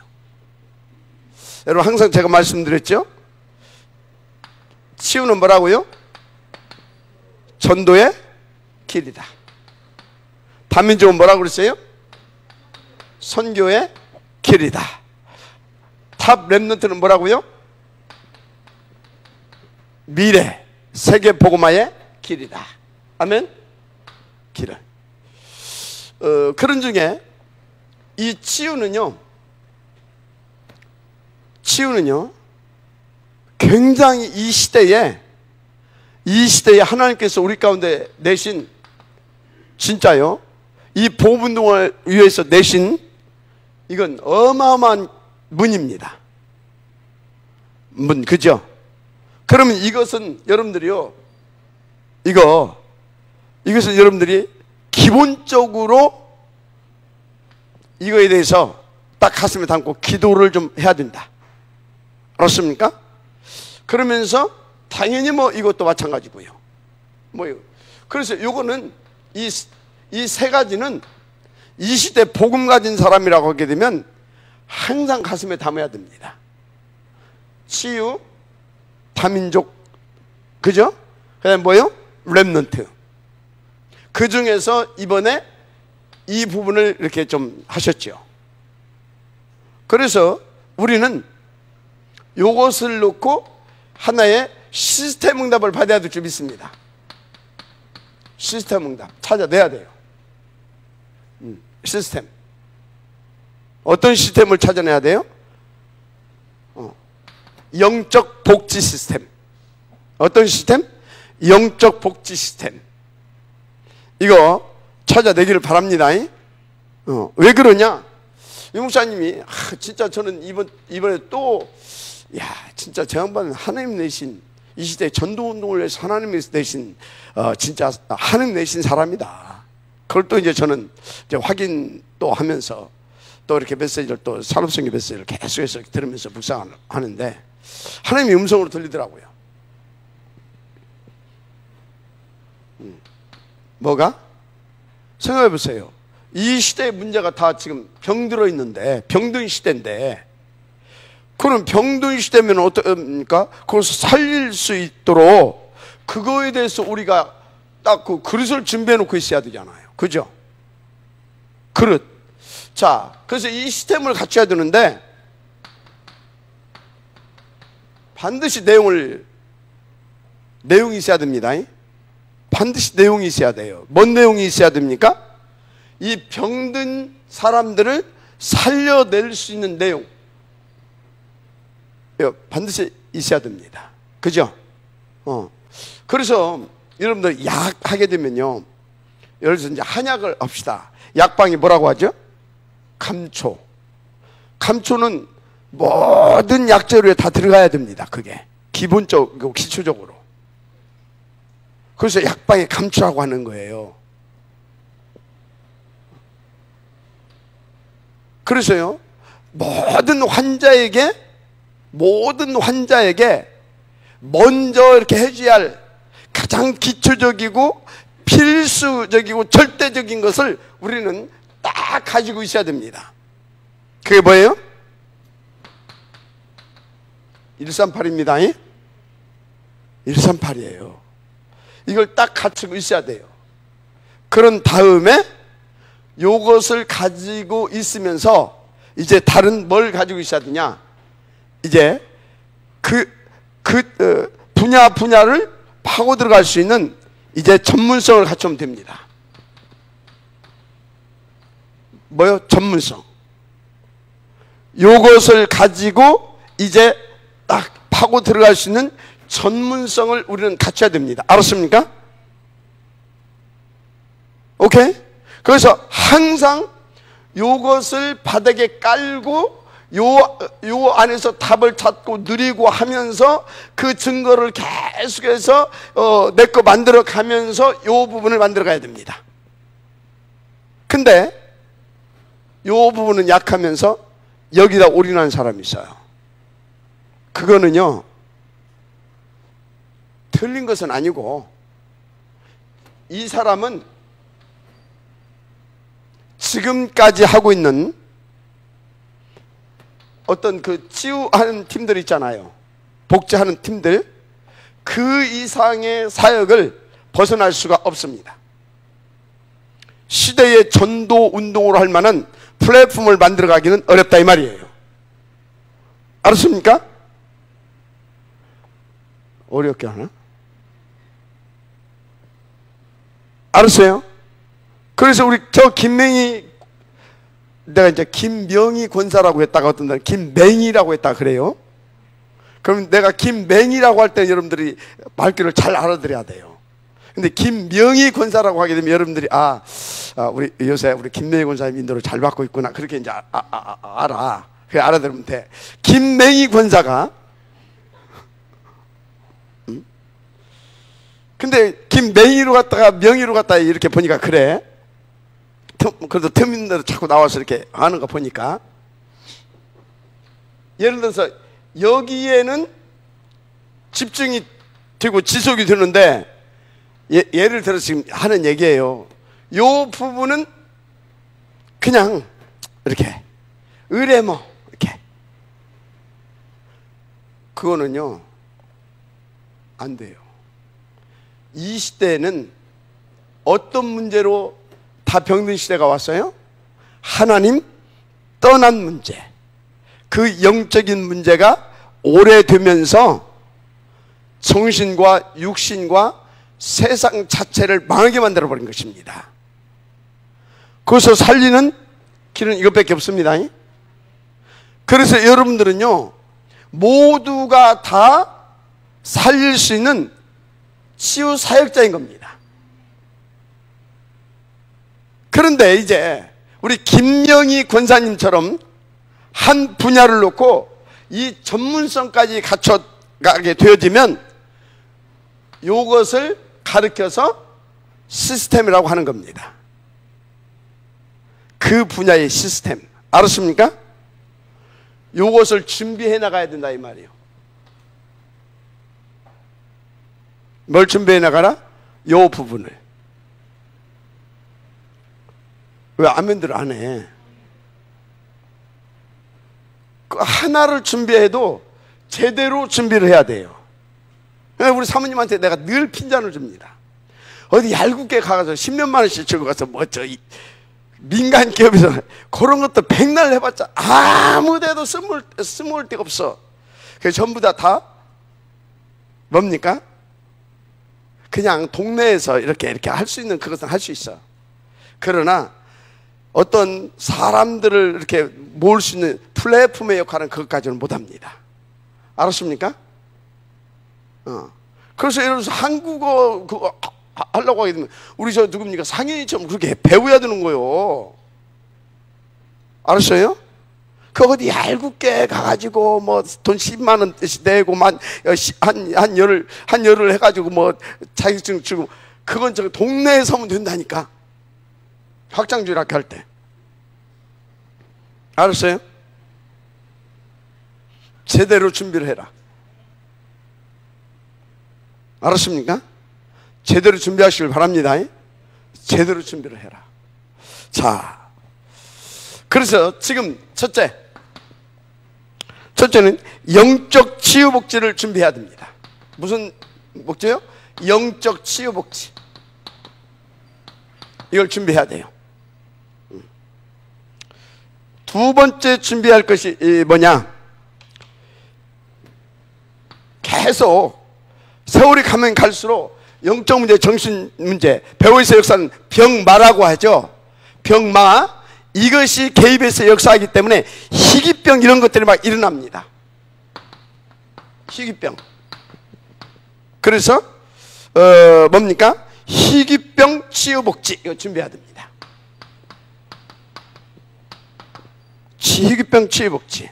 여러분 항상 제가 말씀드렸죠? 치유는 뭐라고요? 전도의 길이다. 다민족은 뭐라고 그랬어요? 선교의 길이다. 탑 렘넌트는 뭐라고요? 미래 세계 복음화의 길이다. 아멘. 길을. 그런 중에 이 치유는요 굉장히 이 시대에 하나님께서 우리 가운데 내신 진짜요 이 복음운동을 위해서 내신 이건 어마어마한 문입니다. 문, 그죠? 그러면 이것은 여러분들이요 이것은 여러분들이 기본적으로 이거에 대해서 딱 가슴에 담고 기도를 좀 해야 된다. 알았습니까? 그러면서 당연히 뭐 이것도 마찬가지고요. 뭐 그래서 요거는 이 세 가지는 이 시대 복음 가진 사람이라고 하게 되면 항상 가슴에 담아야 됩니다. 치유, 다민족, 그죠? 그다음에 뭐요? 렘넌트. 그 중에서 이번에 이 부분을 이렇게 좀 하셨죠. 그래서 우리는 요것을 놓고 하나의 시스템 응답을 받아야 될 줄 믿습니다. 시스템 응답 찾아내야 돼요. 시스템. 어떤 시스템을 찾아내야 돼요? 영적 복지 시스템. 어떤 시스템? 영적 복지 시스템. 이거 찾아내기를 바랍니다. 왜 그러냐? 이 목사님이 진짜 저는 이번에 또 진짜 저 양반은 하나님 내신 이 시대에 전도운동을 위해서 하나님 내신 진짜 하나님 내신 사람이다. 그걸 또 이제 저는 이제 확인 또 하면서 또 이렇게 메시지를 또 산업성의 메시지를 계속해서 들으면서 묵상하는데 하나님의 음성으로 들리더라고요. 뭐가? 생각해 보세요. 이 시대의 문제가 다 지금 병들어 있는데, 병든 시대인데, 그럼 병든 시대면 어떡합니까? 그걸 살릴 수 있도록 그거에 대해서 우리가 딱 그 그릇을 준비해 놓고 있어야 되잖아요. 그죠? 그릇. 자, 그래서 이 시스템을 갖춰야 되는데 반드시 내용이 있어야 됩니다. 반드시 내용이 있어야 돼요. 뭔 내용이 있어야 됩니까? 이 병든 사람들을 살려낼 수 있는 내용 반드시 있어야 됩니다. 그죠? 그래서 여러분들 약 하게 되면요, 예를 들어서 이제 한약을 합시다. 약방이 뭐라고 하죠? 감초. 감초는 모든 약재료에 다 들어가야 됩니다. 그게 기본적이고 기초적으로. 그래서 약방에 감초라고 하는 거예요. 그래서요, 모든 환자에게 먼저 이렇게 해줘야 할 가장 기초적이고 필수적이고 절대적인 것을 우리는 딱 가지고 있어야 됩니다. 그게 뭐예요? 138입니다. 138이에요. 이걸 딱 갖추고 있어야 돼요. 그런 다음에 요것을 가지고 있으면서 이제 다른 뭘 가지고 있어야 되냐? 이제 분야를 파고 들어갈 수 있는 이제 전문성을 갖추면 됩니다. 뭐요? 전문성. 요것을 가지고 이제 딱 파고 들어갈 수 있는 전문성을 우리는 갖춰야 됩니다. 알았습니까? 오케이? 그래서 항상 요것을 바닥에 깔고 요 안에서 답을 찾고 누리고 하면서 그 증거를 계속해서 내 거 만들어 가면서 요 부분을 만들어 가야 됩니다. 근데 요 부분은 약하면서 여기다 올인한 사람이 있어요. 그거는요, 틀린 것은 아니고 이 사람은 지금까지 하고 있는 어떤 그 치유하는 팀들 있잖아요. 복제하는 팀들, 그 이상의 사역을 벗어날 수가 없습니다. 시대의 전도 운동으로 할 만한 플랫폼을 만들어 가기는 어렵다 이 말이에요. 알았습니까? 어렵게 하나? 알았어요? 그래서 우리 내가 이제 김명희 권사라고 했다가 어떤 날 김맹희라고 했다 그래요. 그럼 내가 김맹희라고 할 때 여러분들이 말귀를 잘 알아들어야 돼요. 근데 김명희 권사라고 하게 되면 여러분들이 우리 요새 우리 김명희 권사님 인도를 잘 받고 있구나, 그렇게 이제 알아. 그래 알아들으면 돼. 김맹희 권사가 근데 김맹희로 갔다가 명희로 갔다가 이렇게 보니까 그래. 그래도 터미널로 자꾸 나와서 이렇게 하는 거 보니까, 예를 들어서 여기에는 집중이 되고 지속이 되는데 예를 들어 지금 하는 얘기예요. 요 부분은 그냥 이렇게 의뢰 이렇게, 그거는요 안 돼요. 이 시대에는 어떤 문제로 다 병든 시대가 왔어요? 하나님 떠난 문제. 그 영적인 문제가 오래되면서 정신과 육신과 세상 자체를 망하게 만들어버린 것입니다. 그래서 살리는 길은 이것밖에 없습니다. 그래서 여러분들은요 모두가 다 살릴 수 있는 치유 사역자인 겁니다. 그런데 이제 우리 김영희 권사님처럼 한 분야를 놓고 이 전문성까지 갖춰가게 되어지면 이것을 가르쳐서 시스템이라고 하는 겁니다. 그 분야의 시스템, 알았습니까? 이것을 준비해 나가야 된다 이 말이에요. 뭘 준비해 나가라? 요 부분을. 왜 아멘들 안 해? 그 하나를 준비해도 제대로 준비를 해야 돼요. 우리 사모님한테 내가 늘 핀잔을 줍니다. 어디 얄궂게 가서 10몇만 원씩 주고 가서 민간 기업에서 그런 것도 백날 해봤자 아무 데도 스물 데가 없어. 그래서 전부 다 뭡니까? 그냥 동네에서 이렇게 할 수 있는 그것은 할 수 있어. 그러나 어떤 사람들을 이렇게 모을 수 있는 플랫폼의 역할은 그것까지는 못합니다. 알았습니까? 그래서 예를 들어서 한국어 그거 하려고 하게 되면 우리 저 누굽니까? 상현이처럼 그렇게 배워야 되는 거예요. 알았어요? 그 어디 얄궂게 가가지고 돈 10만 원씩 내고 한 열흘 해가지고 자격증 주고 그건 저 동네에 서면 된다니까. 확장주의 학교 할 때. 알았어요? 제대로 준비를 해라. 알았습니까? 제대로 준비하시길 바랍니다. 제대로 준비를 해라. 자, 그래서 지금 첫째는 영적 치유 복지를 준비해야 됩니다. 무슨 복지요? 영적 치유 복지. 이걸 준비해야 돼요. 두 번째 준비할 것이 뭐냐? 계속 세월이 가면 갈수록 영적 문제, 정신 문제, 배우에서 역사는 병마라고 하죠. 병마. 이것이 개입해서 역사하기 때문에 희귀병 이런 것들이 막 일어납니다. 희귀병. 그래서 뭡니까? 희귀병 치유복지 이거 준비해야 됩니다. 희귀병 치유복지.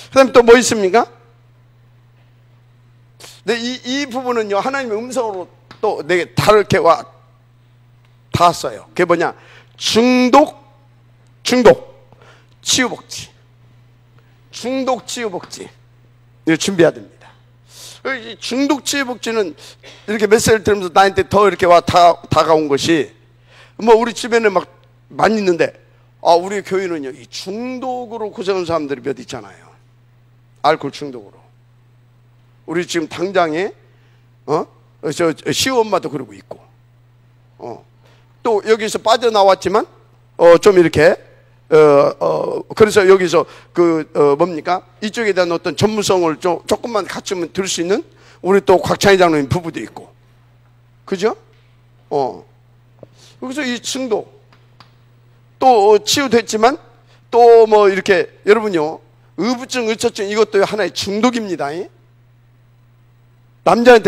그 다음에 또 뭐 있습니까? 네, 이 부분은요 하나님의 음성으로 또 내게 다르게 닿았어요. 그게 뭐냐? 중독 치유복지. 중독 치유복지 이거 준비해야 됩니다. 이 중독 치유복지는 이렇게 메시지를 들으면서 나한테 더 이렇게 다가온 것이 우리 주변에 막 많이 있는데 우리 교회는요 이 중독으로 고생하는 사람들이 몇 있잖아요. 알코올 중독으로. 우리 지금 당장에 저 시우 엄마도 그러고 있고 또 여기서 빠져나왔지만 좀 이렇게 그래서 여기서 뭡니까? 이쪽에 대한 어떤 전문성을 조금만 갖추면 들 수 있는 우리 또 곽찬희 장로님 부부도 있고. 그죠? 그래서 이 중독 또 치유됐지만 또 이렇게 여러분요 의부증, 의처증 이것도 하나의 중독입니다.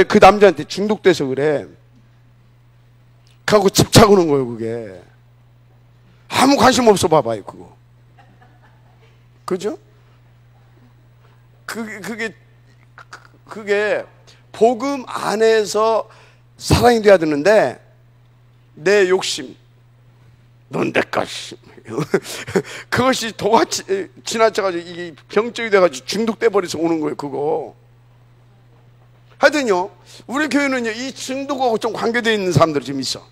그 남자한테 중독돼서 그래. 가고 집착하는 거예요, 그게. 아무 관심 없어 봐봐요, 그거. 그죠? 그게 복음 안에서 사랑이 돼야 되는데 내 욕심, 넌 내 것이 그것이 도같이 지나쳐가지고 이게 병적이 돼가지고 중독돼 버려서 오는 거예요, 그거. 하여튼요, 우리 교회는요, 이 중독하고 좀 관계되어 있는 사람들이 좀 있어.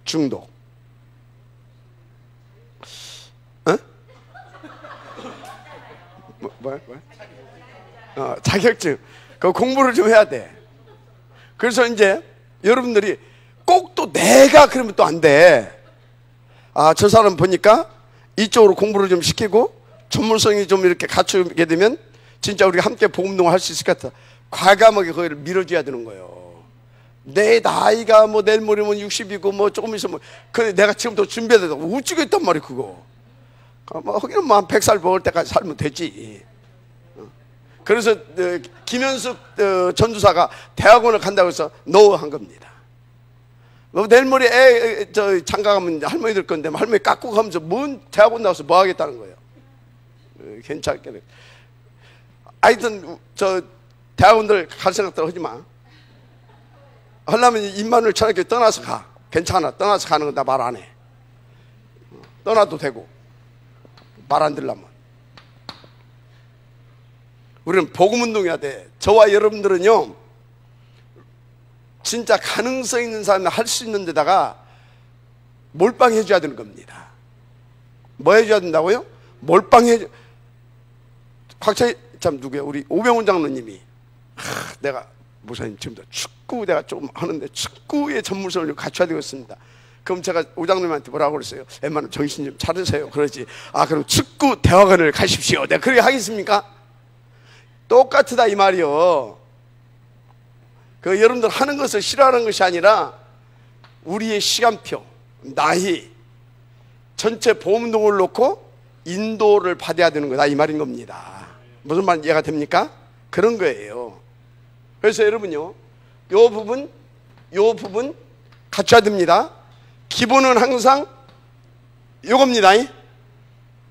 중독. 어? 뭐야? 자격증. 그 공부를 좀 해야 돼. 그래서 이제 여러분들이 꼭 또 내가 그러면 또 안 돼. 아, 저 사람 보니까 이쪽으로 공부를 좀 시키고 전문성이 좀 이렇게 갖추게 되면 진짜 우리가 함께 복음동을 할 수 있을 것 같아. 과감하게 그걸 밀어줘야 되는 거예요. 내 나이가 뭐 내일 모레면 60이고 뭐 조금 있으면 근데 내가 지금부터 준비해야 된다고 우쭈겠단 말이야 그거. 뭐 하기는 뭐 한 100살 먹을 때까지 살면 되지. 그래서 김현숙 전도사가 대학원을 간다고 해서 노 한 겁니다. 뭐 내일 모레 장가 가면 할머니들 건데 할머니 깎고 가면서 뭔 대학원 나와서 뭐 하겠다는 거예요. 괜찮게. 하여튼 저 대학원들 갈 생각들 하지 마. 하려면 임마누엘 천학교 떠나서 가. 괜찮아. 떠나서 가는 건 나 말 안 해. 떠나도 되고 말 안 들려면. 우리는 복음운동해야 돼. 저와 여러분들은요 진짜 가능성 있는 사람이 할 수 있는 데다가 몰빵해 줘야 되는 겁니다. 뭐 해줘야 된다고요? 몰빵해 줘. 곽차이 참 누구야? 우리 오병훈 장로님이 내가 목사님 지금도 축구 내가 조금 하는데 축구의 전문성을 좀 갖춰야 되겠습니다. 그럼 제가 오장님한테 뭐라고 그랬어요? 웬만하면 정신 좀 차리세요. 그러지. 아 그럼 축구 대학원을 가십시오. 내가 그렇게 하겠습니까? 똑같다 이 말이요. 그 여러분들 하는 것을 싫어하는 것이 아니라 우리의 시간표, 나이, 전체 보험동을 놓고 인도를 받아야 되는 거다 이 말인 겁니다. 무슨 말 이해가 됩니까? 그런 거예요. 그래서 여러분요, 요 부분 갖춰야 됩니다. 기본은 항상 요겁니다.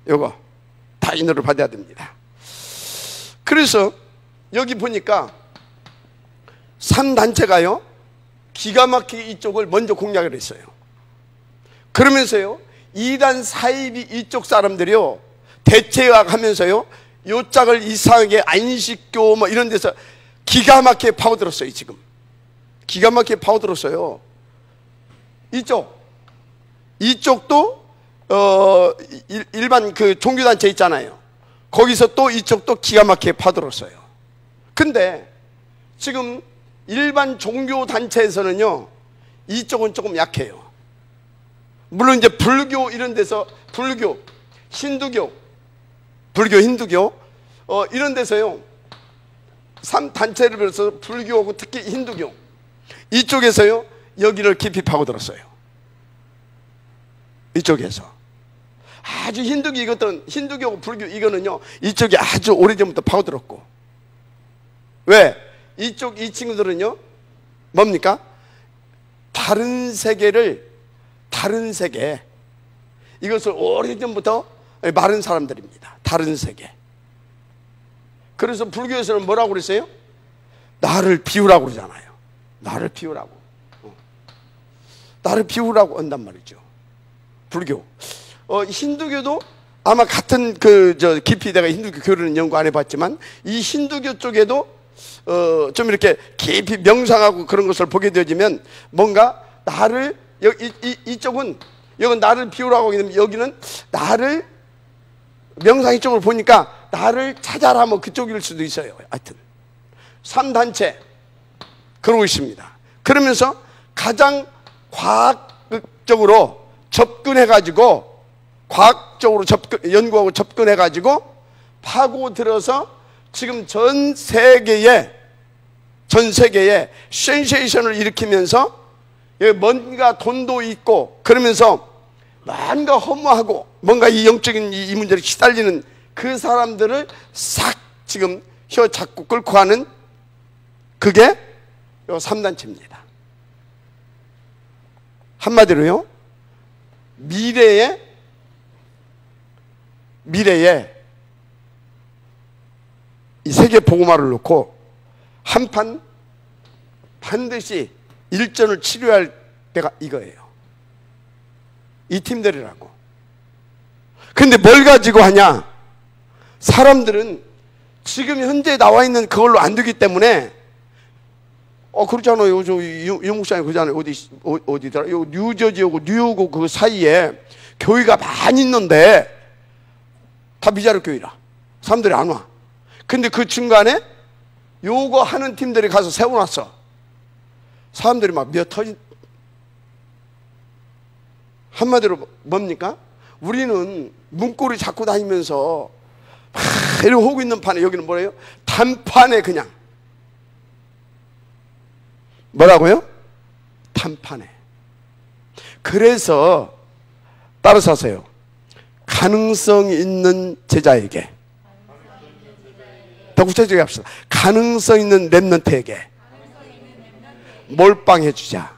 요거 다 인도를 받아야 됩니다. 그래서 여기 보니까 3단체가요 기가 막히게 이쪽을 먼저 공략을 했어요. 그러면서요 2단 사이비 이쪽 사람들이요 대체학하면서요 요 짝을 이상하게 안식교 뭐 이런 데서 기가 막히게 파고들었어요. 지금 기가 막히게 파고들었어요. 이쪽도 일반 그 종교단체 있잖아요. 거기서 또 이쪽도 기가 막히게 파들었어요. 근데 지금 일반 종교단체에서는요 이쪽은 조금 약해요. 물론 이제 불교 이런 데서 불교, 힌두교 이런 데서요 3단체를 빌어서 불교하고 특히 힌두교 이쪽에서요 여기를 깊이 파고들었어요. 이쪽에서 아주 힌두교 이것들은 힌두교 불교 이거는요 이쪽이 아주 오래전부터 파고들었고 왜? 이 친구들은요 뭡니까? 다른 세계 이것을 오래전부터 마른 사람들입니다. 다른 세계. 그래서 불교에서는 뭐라고 그랬어요? 나를 비우라고 그러잖아요. 나를 비우라고 한단 말이죠. 불교. 힌두교도 아마 같은 깊이 내가 힌두교 교리는 연구 안 해봤지만 이 힌두교 쪽에도 좀 이렇게 깊이 명상하고 그런 것을 보게 되어지면 뭔가 나를 이쪽은 여기는 나를 비우라고 하면 여기는 나를 명상 이쪽을 보니까 나를 찾아라 뭐 그쪽일 수도 있어요. 하여튼 3단체 그러고 있습니다. 그러면서 가장 과학적으로 접근해가지고 과학적으로 연구하고 접근해가지고 파고들어서 지금 전 세계에 센세이션을 일으키면서 뭔가 돈도 있고 그러면서 뭔가 허무하고 뭔가 이 영적인 이 문제를 시달리는 그 사람들을 싹 지금 혀 잡고 끌고 가는 그게 요 3단체입니다. 한마디로요 미래에 이 세계 복음화를 놓고 한판 반드시 일전을 치료할 때가 이거예요. 이 팀들이라고. 근데 뭘 가지고 하냐? 사람들은 지금 현재 나와 있는 그걸로 안 되기 때문에 그렇잖아요. 영국장이 그러잖아요. 어디더라? 뉴저지하고 뉴욕하고 그 사이에 교회가 많이 있는데 다 미자립 교회라. 사람들이 안 와. 근데 그 중간에 요거 하는 팀들이 가서 세워놨어. 사람들이 막 미어 터진. 한마디로 뭡니까? 우리는 문고리 잡고 다니면서 막 이러고 오고 있는 판에, 여기는 뭐래요? 단판에 그냥. 뭐라고요? 단판에. 그래서 따라서 하세요. 가능성 있는 제자에게, 더 구체적이게 합시다. 가능성 있는 렘넌트에게 몰빵해 주자.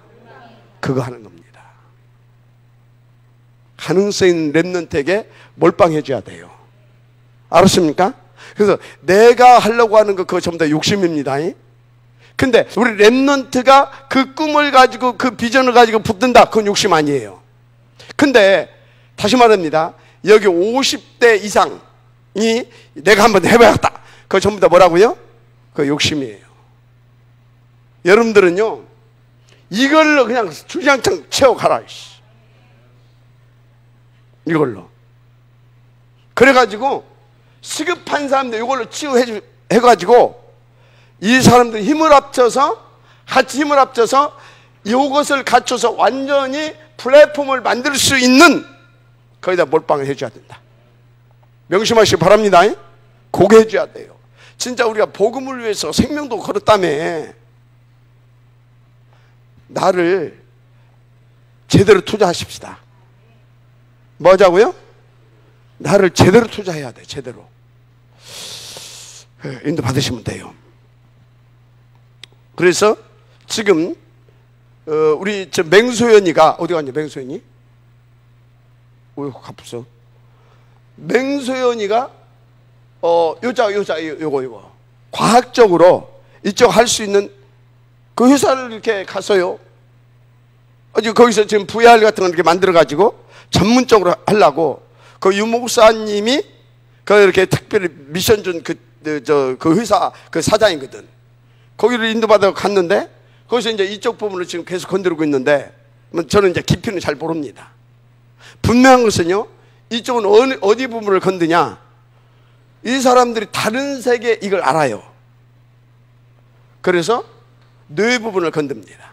그거 하는 겁니다. 가능성 있는 렘넌트에게 몰빵해 줘야 돼요. 알았습니까? 그래서 내가 하려고 하는 거 그거 전부 다 욕심입니다. 근데 우리 렘넌트가 그 꿈을 가지고 그 비전을 가지고 붙든다, 그건 욕심 아니에요. 근데 다시 말합니다. 여기 50대 이상이 내가 한번 해봐야겠다, 그거 전부 다 뭐라고요? 그거 욕심이에요. 여러분들은요, 이걸로 그냥 주장창 채워가라. 이걸로. 그래가지고 시급한 사람들 이걸로 치유해가지고 이 사람들 힘을 합쳐서, 같이 힘을 합쳐서 이것을 갖춰서 완전히 플랫폼을 만들 수 있는, 거기다 몰빵을 해줘야 된다. 명심하시기 바랍니다. 그거 해줘야 돼요. 진짜 우리가 복음을 위해서 생명도 걸었다며. 나를 제대로 투자하십시다. 뭐 하자고요? 나를 제대로 투자해야 돼. 제대로. 인도 받으시면 돼요. 그래서 지금 우리 저 맹소연이가 어디 갔냐? 맹소연이? 가쁘소. 맹소연이가 요거 과학적으로 이쪽 할 수 있는 그 회사를 이렇게 갔어요. 거기서 지금 VR 같은 거 이렇게 만들어 가지고 전문적으로 하려고, 그 유목사님이 그 이렇게 특별히 미션 준 그 회사 그 사장이거든. 거기를 인도받아 갔는데, 거기서 이제 이쪽 부분을 지금 계속 건드리고 있는데, 저는 이제 깊이는 잘 모릅니다. 분명한 것은요, 이쪽은 어디 부분을 건드냐, 이 사람들이 다른 세계 이걸 알아요. 그래서 뇌 부분을 건듭니다.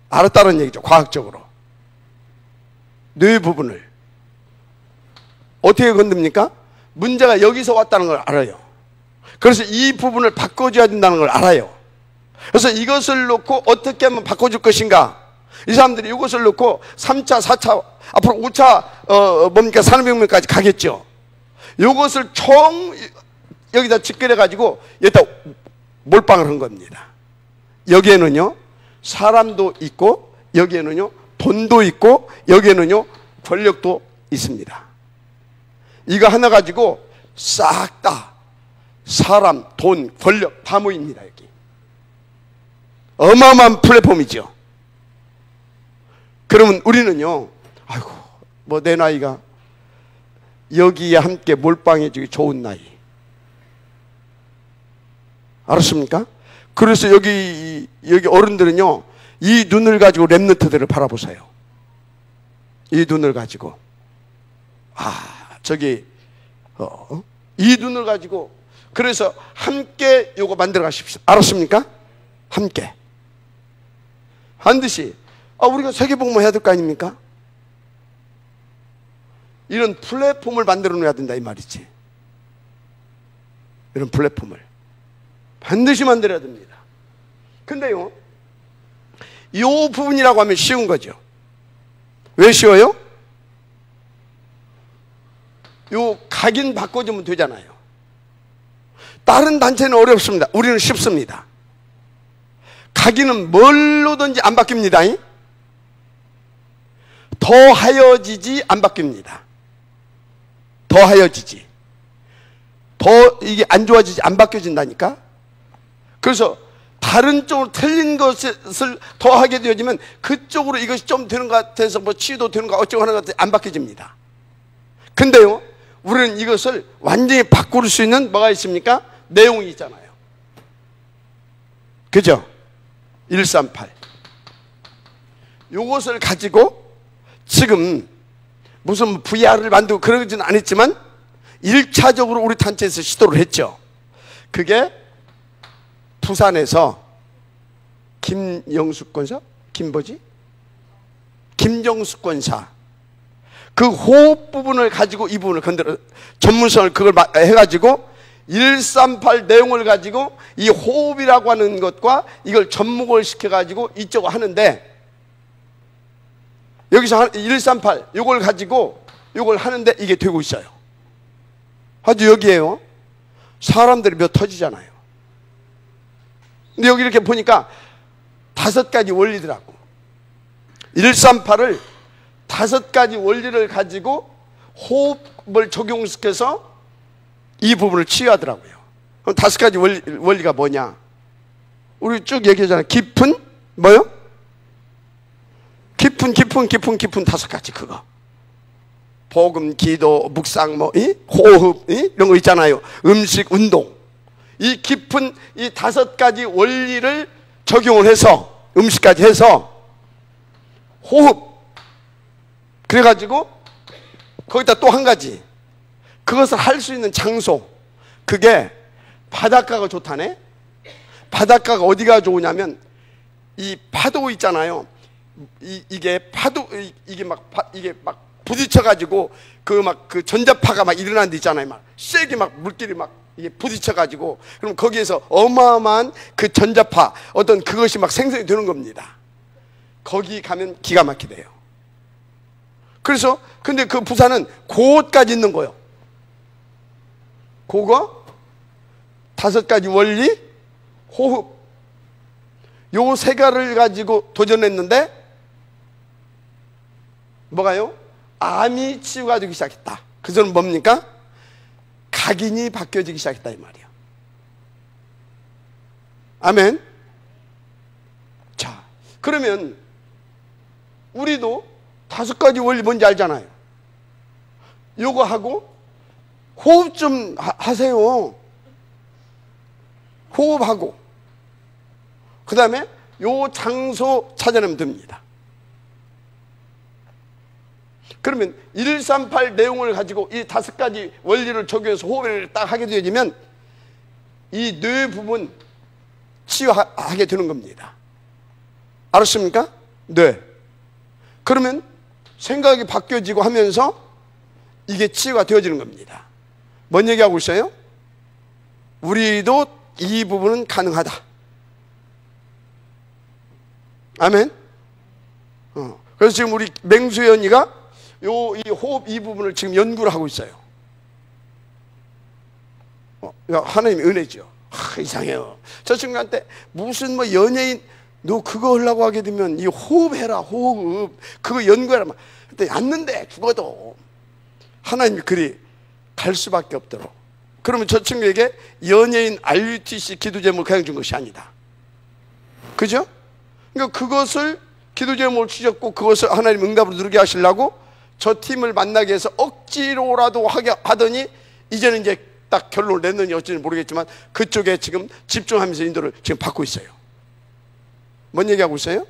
알았다는 얘기죠. 과학적으로 뇌 부분을 어떻게 건듭니까? 문제가 여기서 왔다는 걸 알아요. 그래서 이 부분을 바꿔줘야 된다는 걸 알아요. 그래서 이것을 놓고 어떻게 하면 바꿔줄 것인가, 이 사람들이 이것을 놓고 3차, 4차, 앞으로 5차 산업혁명까지 가겠죠. 이것을 여기다 직결해 가지고 여기다 몰빵을 한 겁니다. 여기에는요 사람도 있고, 여기에는요 돈도 있고, 여기에는요 권력도 있습니다. 이거 하나 가지고 싹 다 사람, 돈, 권력 다 모입니다. 여기 어마어마한 플랫폼이죠. 그러면 우리는요, 아이고 뭐 내 나이가 여기에 함께 몰빵해주기 좋은 나이. 알았습니까? 그래서 여기 어른들은요, 이 눈을 가지고 렘넌트들을 바라보세요. 이 눈을 가지고, 이 눈을 가지고, 그래서 함께 요거 만들어 가십시오. 알았습니까? 함께. 반드시 우리가 세계복음을 해야 될 거 아닙니까? 이런 플랫폼을 만들어 놓아야 된다 이 말이지. 이런 플랫폼을 반드시 만들어야 됩니다. 근데요, 이 부분이라고 하면 쉬운 거죠. 왜 쉬워요? 요 각인 바꿔주면 되잖아요. 다른 단체는 어렵습니다. 우리는 쉽습니다. 각인은 뭘로든지 안 바뀝니다. 더 하여지지 안 바뀝니다. 더 하여지지, 더 이게 안 좋아지지 안 바뀌어진다니까. 그래서 다른 쪽으로 틀린 것을 더 하게 되어지면 그쪽으로 이것이 좀 되는 것 같아서 뭐 치유도 되는 것 어쩌고 하는 것 같아서 안 바뀌어집니다. 근데요, 우리는 이것을 완전히 바꿀 수 있는 뭐가 있습니까? 내용이 있잖아요. 그죠? 138. 요것을 가지고 지금 무슨 VR을 만들고 그러지는 않았지만 1차적으로 우리 단체에서 시도를 했죠. 그게 부산에서 김영숙 권사? 김정숙 권사. 그 호흡 부분을 가지고 이 부분을 건드려, 전문성을 그걸 해가지고 138 내용을 가지고 이 호흡이라고 하는 것과 이걸 접목을 시켜가지고 이쪽을 하는데, 여기서 138 이걸 가지고 이걸 하는데 이게 되고 있어요. 아주 여기에요. 사람들이 몇 터지잖아요. 근데 여기 이렇게 보니까 5가지 원리더라고. 138을 5가지 원리를 가지고 호흡을 적용시켜서 이 부분을 치유하더라고요. 그럼 5가지 원리가 뭐냐? 우리 쭉 얘기하잖아요. 깊은 뭐요? 깊은 5가지 그거. 복음, 기도, 묵상, 호흡, 이런 거 있잖아요. 음식, 운동. 이 깊은 이 5가지 원리를 적용을 해서 음식까지 해서 호흡. 그래가지고 거기다 또 한 가지. 그것을 할 수 있는 장소. 그게 바닷가가 좋다네. 바닷가가 어디가 좋으냐면 이 파도 있잖아요. 이게 파도 이게 막 부딪혀가지고 그 전자파가 막 일어나는 데 있잖아요. 막 세게 막 물길이 막 이게 부딪혀가지고 그럼 거기에서 어마어마한 그 전자파 어떤 그것이 막 생성이 되는 겁니다. 거기 가면 기가 막히대요. 그래서 근데 그 부산은 그것까지 있는 거예요. 그거 5가지 원리, 호흡 요 3가지를 가지고 도전했는데 뭐가요? 암이 치유가 되기 시작했다. 그것은 뭡니까? 각인이 바뀌어지기 시작했다 이 말이에요. 아멘. 자, 그러면 우리도 5가지 원리 뭔지 알잖아요. 요거 하고 호흡 좀 하세요. 호흡하고 그 다음에 요 장소 찾아내면 됩니다. 그러면 138 내용을 가지고 이 5가지 원리를 적용해서 호흡을 딱 하게 되어지면 이 뇌 부분 치유하게 되는 겁니다. 알았습니까? 네. 그러면 생각이 바뀌어지고 하면서 이게 치유가 되어지는 겁니다. 뭔 얘기하고 있어요? 우리도 이 부분은 가능하다. 아멘. 그래서 지금 우리 맹수연이가 이 호흡 이 부분을 지금 연구를 하고 있어요. 하나님의 은혜죠. 이상해요. 저 친구한테 무슨 뭐 연예인 너 그거 하려고 하게 되면 이 호흡해라 호흡 그거 연구해라 근데 앉는데 죽어도 하나님이 그리 갈 수밖에 없도록. 그러면 저 친구에게 연예인 RUTC 기도 제목을 그냥 준 것이 아니다. 그죠? 그러니까 그것을 기도 제목을 주셨고 그것을 하나님 응답으로 누르게 하시려고 저 팀을 만나게 해서 억지로라도 하게 하더니 이제는 이제 딱 결론을 냈는지 어찌는 모르겠지만 그쪽에 지금 집중하면서 인도를 지금 받고 있어요. 뭔 얘기하고 있어요?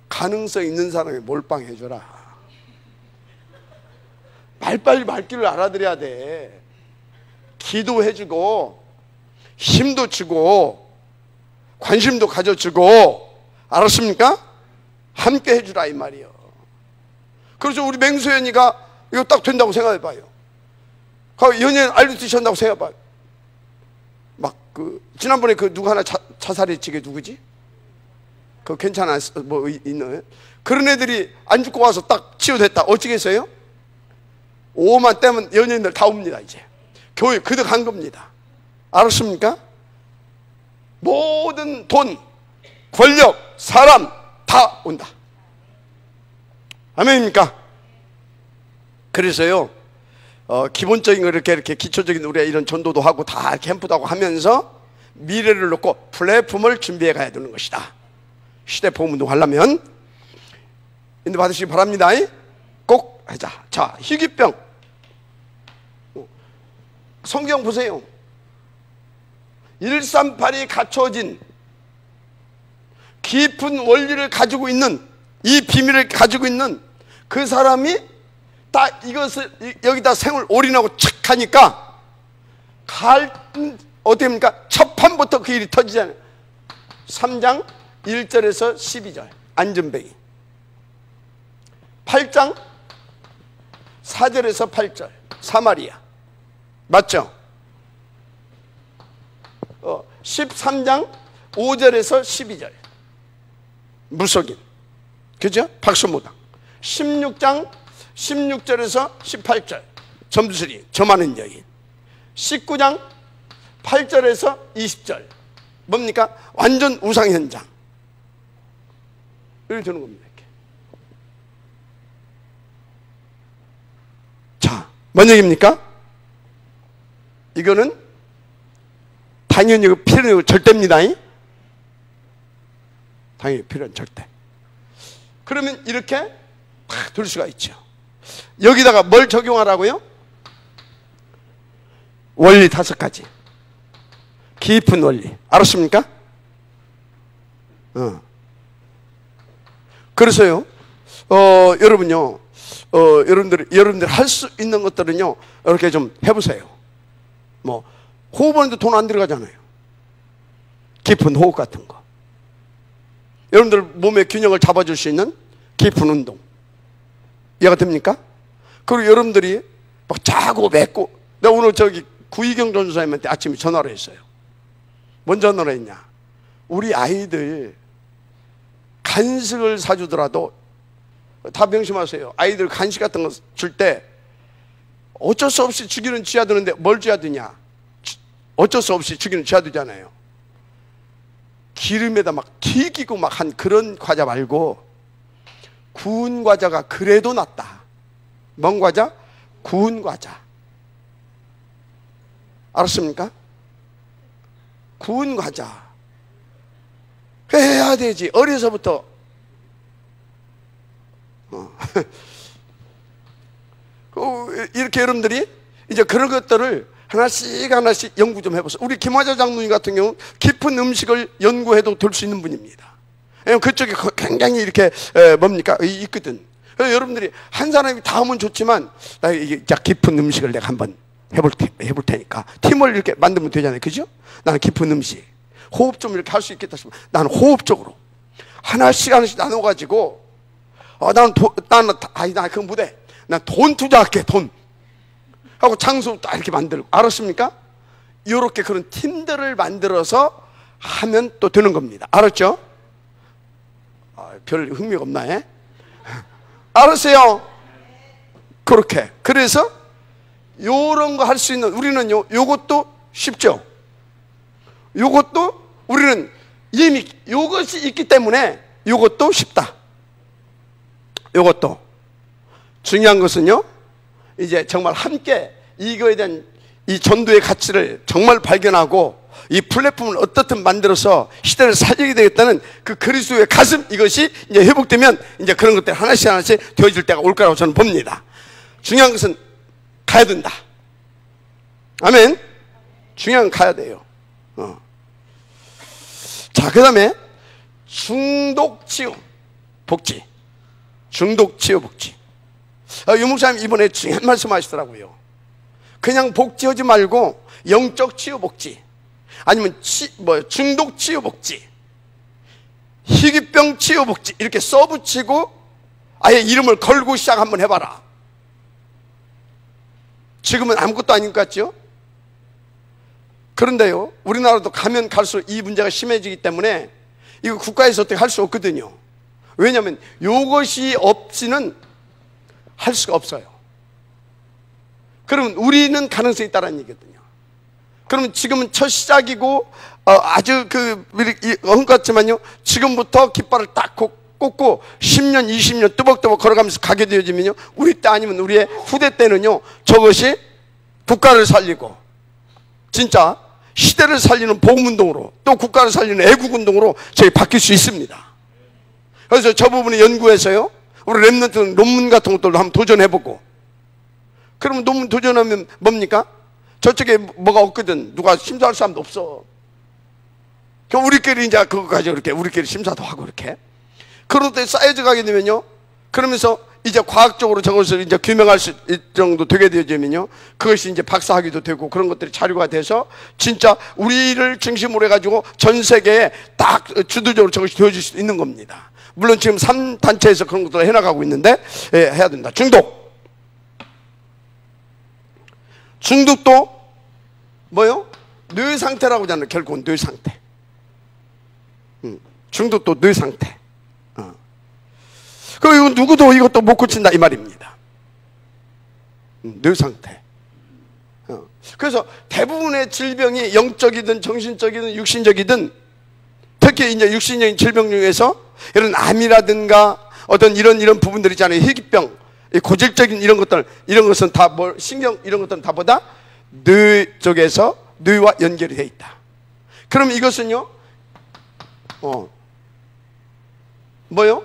가능성 있는 사람이 몰빵해줘라. 빨리 말귀를 알아들어야 돼. 기도해주고 힘도 주고 관심도 가져주고 알았습니까? 함께 해주라 이 말이요. 그래서 우리 맹수연이가 이거 딱 된다고 생각해봐요. 연예인 RUTC 한다고 생각해봐요. 막 지난번에 누구 하나 자살했지. 그게 누구지? 그거 괜찮아 뭐 있는 그런 애들이 안 죽고 와서 딱 치유됐다. 어찌겠어요? 5만 떼면 연예인들 다 옵니다. 이제 교회 그득한 겁니다. 알았습니까? 모든 돈, 권력, 사람 다 온다. 아멘입니까? 그래서요 기본적인 거 이렇게 기초적인 우리가 이런 전도도 하고 다 캠프도 하고 하면서 미래를 놓고 플랫폼을 준비해 가야 되는 것이다. 시대 복음운동 하려면 인도 받으시기 바랍니다. 꼭 하자. 자, 희귀병 성경 보세요. 138이 갖춰진 깊은 원리를 가지고 있는, 이 비밀을 가지고 있는 그 사람이 딱 이것을 여기다 생을 올인하고 착 하니까 어떻게 합니까? 첫 판부터 그 일이 터지잖아요. 3장 1절에서 12절 안전뱅이, 8장 4절에서 8절 사마리아, 맞죠? 13장 5절에서 12절 무속인, 그죠? 박수무당. 16장 16절에서 18절 점수리, 저 많은 여인. 19장 8절에서 20절 뭡니까? 완전 우상 현장. 이렇게 되는 겁니다. 이렇게. 자, 뭔 얘기입니까? 이거는 당연히 필요는 절대입니다. 당연히 필요는 절대. 그러면 이렇게 탁 둘 수가 있죠. 여기다가 뭘 적용하라고요? 원리 5가지. 깊은 원리. 알았습니까? 그래서요, 여러분요, 여러분들 할 수 있는 것들은요, 이렇게 좀 해보세요. 뭐, 호흡하는데 돈 안 들어가잖아요. 깊은 호흡 같은 거. 여러분들 몸의 균형을 잡아줄 수 있는 깊은 운동. 이해가 됩니까? 그리고 여러분들이 막 자고 맺고, 내가 오늘 저기 구희경 전사님한테 아침에 전화를 했어요. 뭔 전화를 했냐? 우리 아이들 간식을 사주더라도, 다 명심하세요. 아이들 간식 같은 거 줄 때 어쩔 수 없이 주기는 줘야 되는데 뭘 줘야 되냐? 어쩔 수 없이 주기는 줘야 되잖아요. 기름에다 막 튀기고 막 한 그런 과자 말고 구운 과자가 그래도 낫다. 뭔 과자? 구운 과자. 알았습니까? 구운 과자 해야 되지. 어려서부터. 이렇게 여러분들이 이제 그런 것들을 하나씩 연구 좀 해보세요. 우리 김화자 장로님 같은 경우 깊은 음식을 연구해도 될 수 있는 분입니다. 그쪽에 굉장히 이렇게 뭡니까? 있거든. 여러분들이 한 사람이 다 하면 좋지만, 나 이게 깊은 음식을 내가 한번 해볼 테니까 팀을 이렇게 만들면 되잖아요. 그죠? 나는 깊은 음식, 호흡 좀 이렇게 할 수 있겠다 싶으면 나는 호흡적으로 하나씩 나눠가지고, 나는 그거 못해. 난 돈 투자할게, 돈. 하고 장소 딱 이렇게 만들고. 알았습니까? 이렇게 그런 팀들을 만들어서 하면 또 되는 겁니다. 알았죠? 별 흥미가 없나, 예? 알았어요? 그렇게. 그래서 요런 거 할 수 있는, 우리는요, 요것도 쉽죠? 요것도 우리는 이미 요것이 있기 때문에 요것도 쉽다. 요것도. 중요한 것은요, 이제 정말 함께 이거에 대한 이 전도의 가치를 정말 발견하고 이 플랫폼을 어떻든 만들어서 시대를 살리게 되겠다는 그 그리스도의 가슴, 이것이 이제 회복되면 이제 그런 것들이 하나씩 되어질 때가 올 거라고 저는 봅니다. 중요한 것은 가야 된다. 아멘. 중요한 건 가야 돼요. 자, 그 다음에 중독치유 복지. 중독치유 복지. 유목사님 이번에 중요한 말씀 하시더라고요. 그냥 복지하지 말고 영적 치유 복지, 아니면 중독 치유 복지, 희귀병 치유 복지, 이렇게 써붙이고 아예 이름을 걸고 시작 한번 해봐라. 지금은 아무것도 아닌 것 같죠? 그런데요, 우리나라도 가면 갈수록 이 문제가 심해지기 때문에 이거 국가에서 어떻게 할 수 없거든요. 왜냐하면 이것이 없이는 할 수가 없어요. 그러면 우리는 가능성이 있다는 얘기거든요. 그러면 지금은 첫 시작이고 아주 같지만요, 지금부터 깃발을 딱 꽂고 10년 20년 뚜벅뚜벅 걸어가면서 가게 되어지면요, 우리 때 아니면 우리의 후대 때는요, 저것이 국가를 살리고 진짜 시대를 살리는 복음운동으로, 또 국가를 살리는 애국운동으로 저희 바뀔 수 있습니다. 그래서 저 부분을 연구해서요, 우리 랩런트 논문 같은 것들도 한번 도전해보고. 그러면 논문 도전하면 뭡니까? 저쪽에 뭐가 없거든. 누가 심사할 사람도 없어. 그럼 우리끼리 이제 그거 가지고 이렇게 우리끼리 심사도 하고 이렇게. 그런 때 쌓여져 가게 되면요. 그러면서 이제 과학적으로 저것을 이제 규명할 수 있을 정도 되게 되면요. 그것이 이제 박사학위도 되고 그런 것들이 자료가 돼서 진짜 우리를 중심으로 해가지고 전 세계에 딱 주도적으로 저것이 되어질 수 있는 겁니다. 물론 지금 3단체에서 그런 것들을 해나가고 있는데, 예, 해야 된다. 중독도 뭐요? 뇌 상태라고 하잖아요. 결국은 뇌 상태. 중독도 뇌 상태. 그리고 누구도 이것도 못 고친다 이 말입니다. 뇌 상태. 그래서 대부분의 질병이 영적이든 정신적이든 육신적이든, 특히 이제 육신적인 질병 중에서 이런 암이라든가 어떤 이런 부분들 있잖아요. 희귀병, 고질적인 이런 것은 다 뭐 신경 이런 것들은 다 보다 뇌 쪽에서 뇌와 연결이 되어 있다. 그럼 이것은요, 뭐요?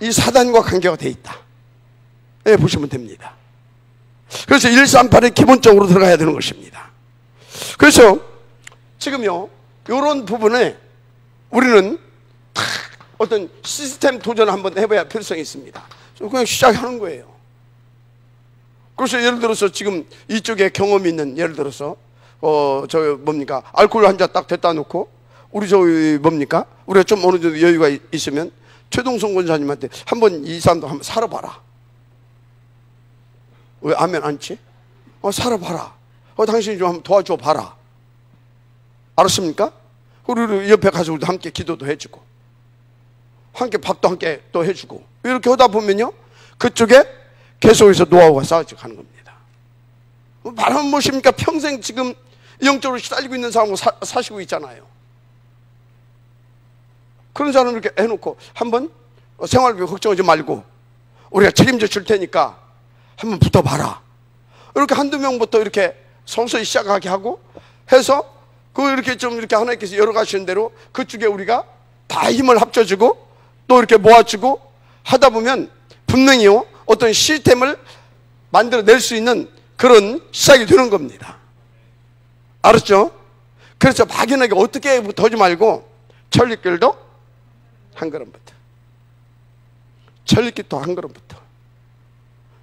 이 사단과 관계가 되어 있다. 네, 보시면 됩니다. 그래서 138에 기본적으로 들어가야 되는 것입니다. 그래서 지금요, 이런 부분에 우리는 어떤 시스템 도전을 한번 해봐야 필요성이 있습니다. 그냥 시작하는 거예요. 그래서 예를 들어서 지금 이쪽에 경험이 있는, 예를 들어서 저 뭡니까, 알코올 한 잔 딱 됐다 놓고 우리 뭡니까, 우리가 좀 어느 정도 여유가 있으면 최동성 권사님한테 한번 이 사람도 한번 살아봐라. 왜 아멘 않지? 살아봐라. 당신이 좀 한번 도와줘 봐라. 알았습니까? 그리고 옆에 가서 우리도 함께 기도도 해주고, 함께 밥도 함께 또 해주고, 이렇게 하다 보면요, 그쪽에 계속해서 노하우가 쌓여져 가는 겁니다. 말하면 무엇입니까? 평생 지금 영적으로 시달리고 있는 사람하고 사시고 있잖아요. 그런 사람을 이렇게 해놓고 한번 생활비 걱정하지 말고 우리가 책임져 줄 테니까 한번 붙어봐라. 이렇게 한두 명부터 이렇게 서서히 시작하게 하고 해서 그 이렇게 좀 이렇게 하나님께서 열어가시는 대로 그쪽에 우리가 다 힘을 합쳐주고 또 이렇게 모아주고 하다 보면 분명히요, 어떤 시스템을 만들어낼 수 있는 그런 시작이 되는 겁니다. 알았죠? 그래서 막연하게 어떻게부터 하지 말고 천리길도 한 걸음부터, 천리길도 한 걸음부터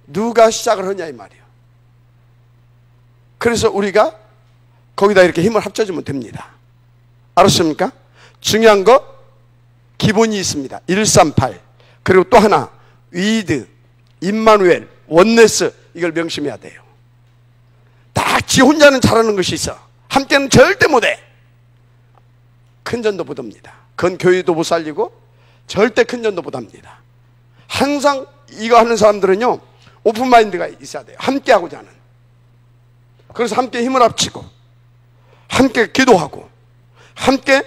누가 시작을 하냐 이 말이에요. 그래서 우리가 거기다 이렇게 힘을 합쳐주면 됩니다. 알았습니까? 중요한 거 기본이 있습니다. 138. 그리고 또 하나 위드, 임마누엘, 원네스, 이걸 명심해야 돼요. 다 지 혼자는 잘하는 것이 있어. 함께는 절대 못해. 큰 전도 못 합니다. 그건 교회도 못 살리고 절대 큰 전도 못 합니다. 항상 이거 하는 사람들은요, 오픈마인드가 있어야 돼요. 함께하고자 하는. 그래서 함께 힘을 합치고 함께 기도하고 함께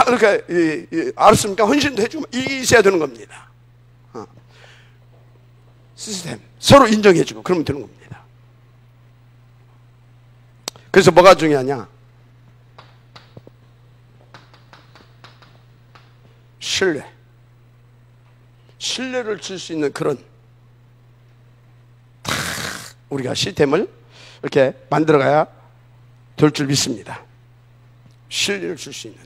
이렇게 알았습니까? 헌신도 해주고 이게 있어야 되는 겁니다. 시스템 서로 인정해주고 그러면 되는 겁니다. 그래서 뭐가 중요하냐? 신뢰를 줄 수 있는 그런 우리가 시스템을 이렇게 만들어가야 될 줄 믿습니다. 신뢰를 줄 수 있는,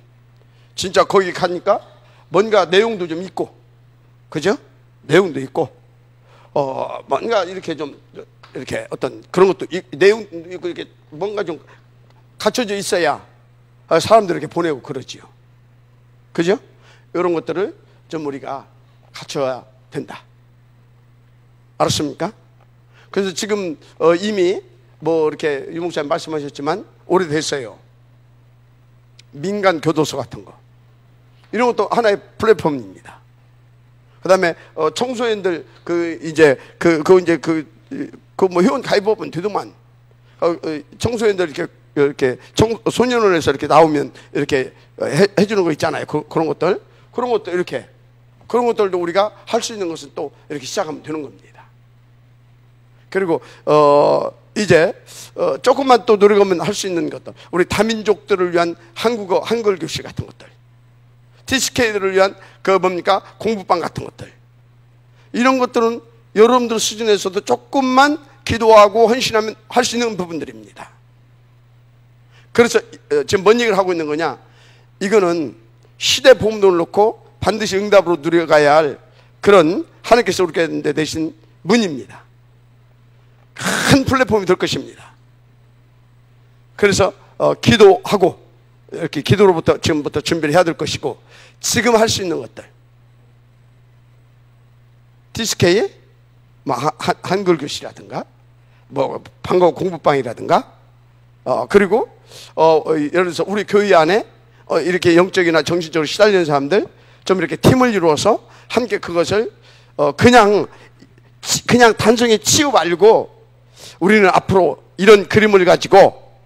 진짜 거기 가니까 뭔가 내용도 좀 있고, 그죠? 내용도 있고, 뭔가 이렇게 좀 이렇게 어떤 그런 것도 내용도 있고, 이렇게 뭔가 좀 갖춰져 있어야 사람들 이렇게 보내고 그러지요. 그죠? 이런 것들을 좀 우리가 갖춰야 된다. 알았습니까? 그래서 지금 이미 뭐 이렇게 유 목사님 말씀하셨지만 오래됐어요. 민간 교도소 같은 거, 이런 것도 하나의 플랫폼입니다. 그다음에 청소년들 뭐 회원 가입법은 되더만, 청소년들 이렇게 소년원에서 이렇게 나오면 이렇게 해주는 거 있잖아요. 그런 것들 이렇게, 그런 것들도 우리가 할 수 있는 것은 또 이렇게 시작하면 되는 겁니다. 그리고 이제 조금만 또 노력하면 할 수 있는 것들, 우리 다민족들을 위한 한글 교실 같은 것들, TCK들을 위한 공부방 같은 것들, 이런 것들은 여러분들 수준에서도 조금만 기도하고 헌신하면 할 수 있는 부분들입니다. 그래서 지금 뭔 얘기를 하고 있는 거냐? 이거는 시대 보험론을 놓고 반드시 응답으로 누려가야 할 그런 하나님께서 우리에게 대신 문입니다. 큰 플랫폼이 될 것입니다. 그래서 기도하고 이렇게 기도로부터 지금부터 준비를 해야 될 것이고, 지금 할 수 있는 것들, DSK 한글 교실이라든가 뭐 방과 공부방이라든가 그리고 예를 들어서 우리 교회 안에 이렇게 영적이나 정신적으로 시달리는 사람들 좀 이렇게 팀을 이루어서 함께 그것을 그냥 단순히 치유 말고 우리는 앞으로 이런 그림을 가지고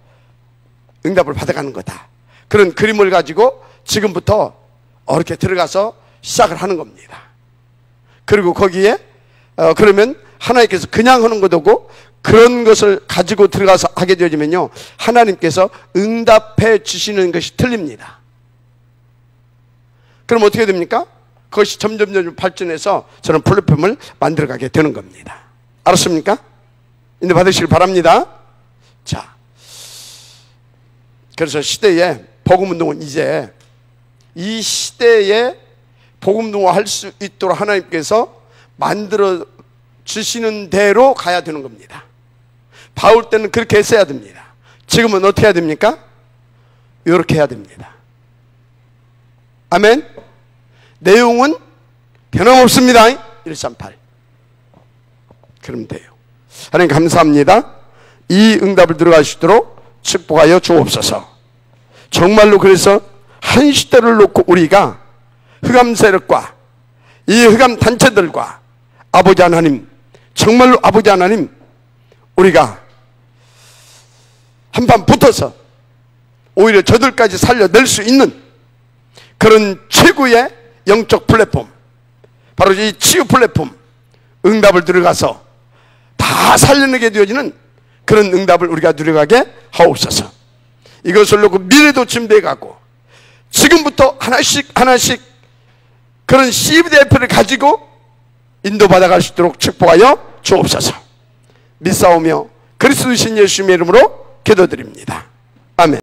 응답을 받아가는 거다. 그런 그림을 가지고 지금부터 이렇게 들어가서 시작을 하는 겁니다. 그리고 거기에 그러면 하나님께서 그냥 하는 것도 그런 것을 가지고 들어가서 하게 되어지면요, 하나님께서 응답해 주시는 것이 틀립니다. 그럼 어떻게 됩니까? 그것이 점점 발전해서 저는 플랫폼을 만들어가게 되는 겁니다. 알았습니까? 인도 받으시길 바랍니다. 자, 그래서 시대에 복음운동은 이제 이 시대에 복음운동을 할 수 있도록 하나님께서 만들어 주시는 대로 가야 되는 겁니다. 바울 때는 그렇게 했어야 됩니다. 지금은 어떻게 해야 됩니까? 이렇게 해야 됩니다. 아멘. 내용은 변함없습니다. 138. 그러면 돼요. 하나님 감사합니다. 이 응답을 들어가시도록 축복하여 주옵소서. 정말로 그래서 한 시대를 놓고 우리가 흑암 세력과 이 흑암 단체들과 아버지 하나님, 정말로 아버지 하나님, 우리가 한판 붙어서 오히려 저들까지 살려낼 수 있는 그런 최고의 영적 플랫폼, 바로 이 치유 플랫폼, 응답을 들어가서 다 살려내게 되어지는 그런 응답을 우리가 누려가게 하옵소서. 이것을 놓고 미래도 준비해가고 지금부터 하나씩 그런 CVDF를 가지고 인도받아갈 수 있도록 축복하여 주옵소서. 믿사오며 그리스도신 예수님의 이름으로 기도드립니다.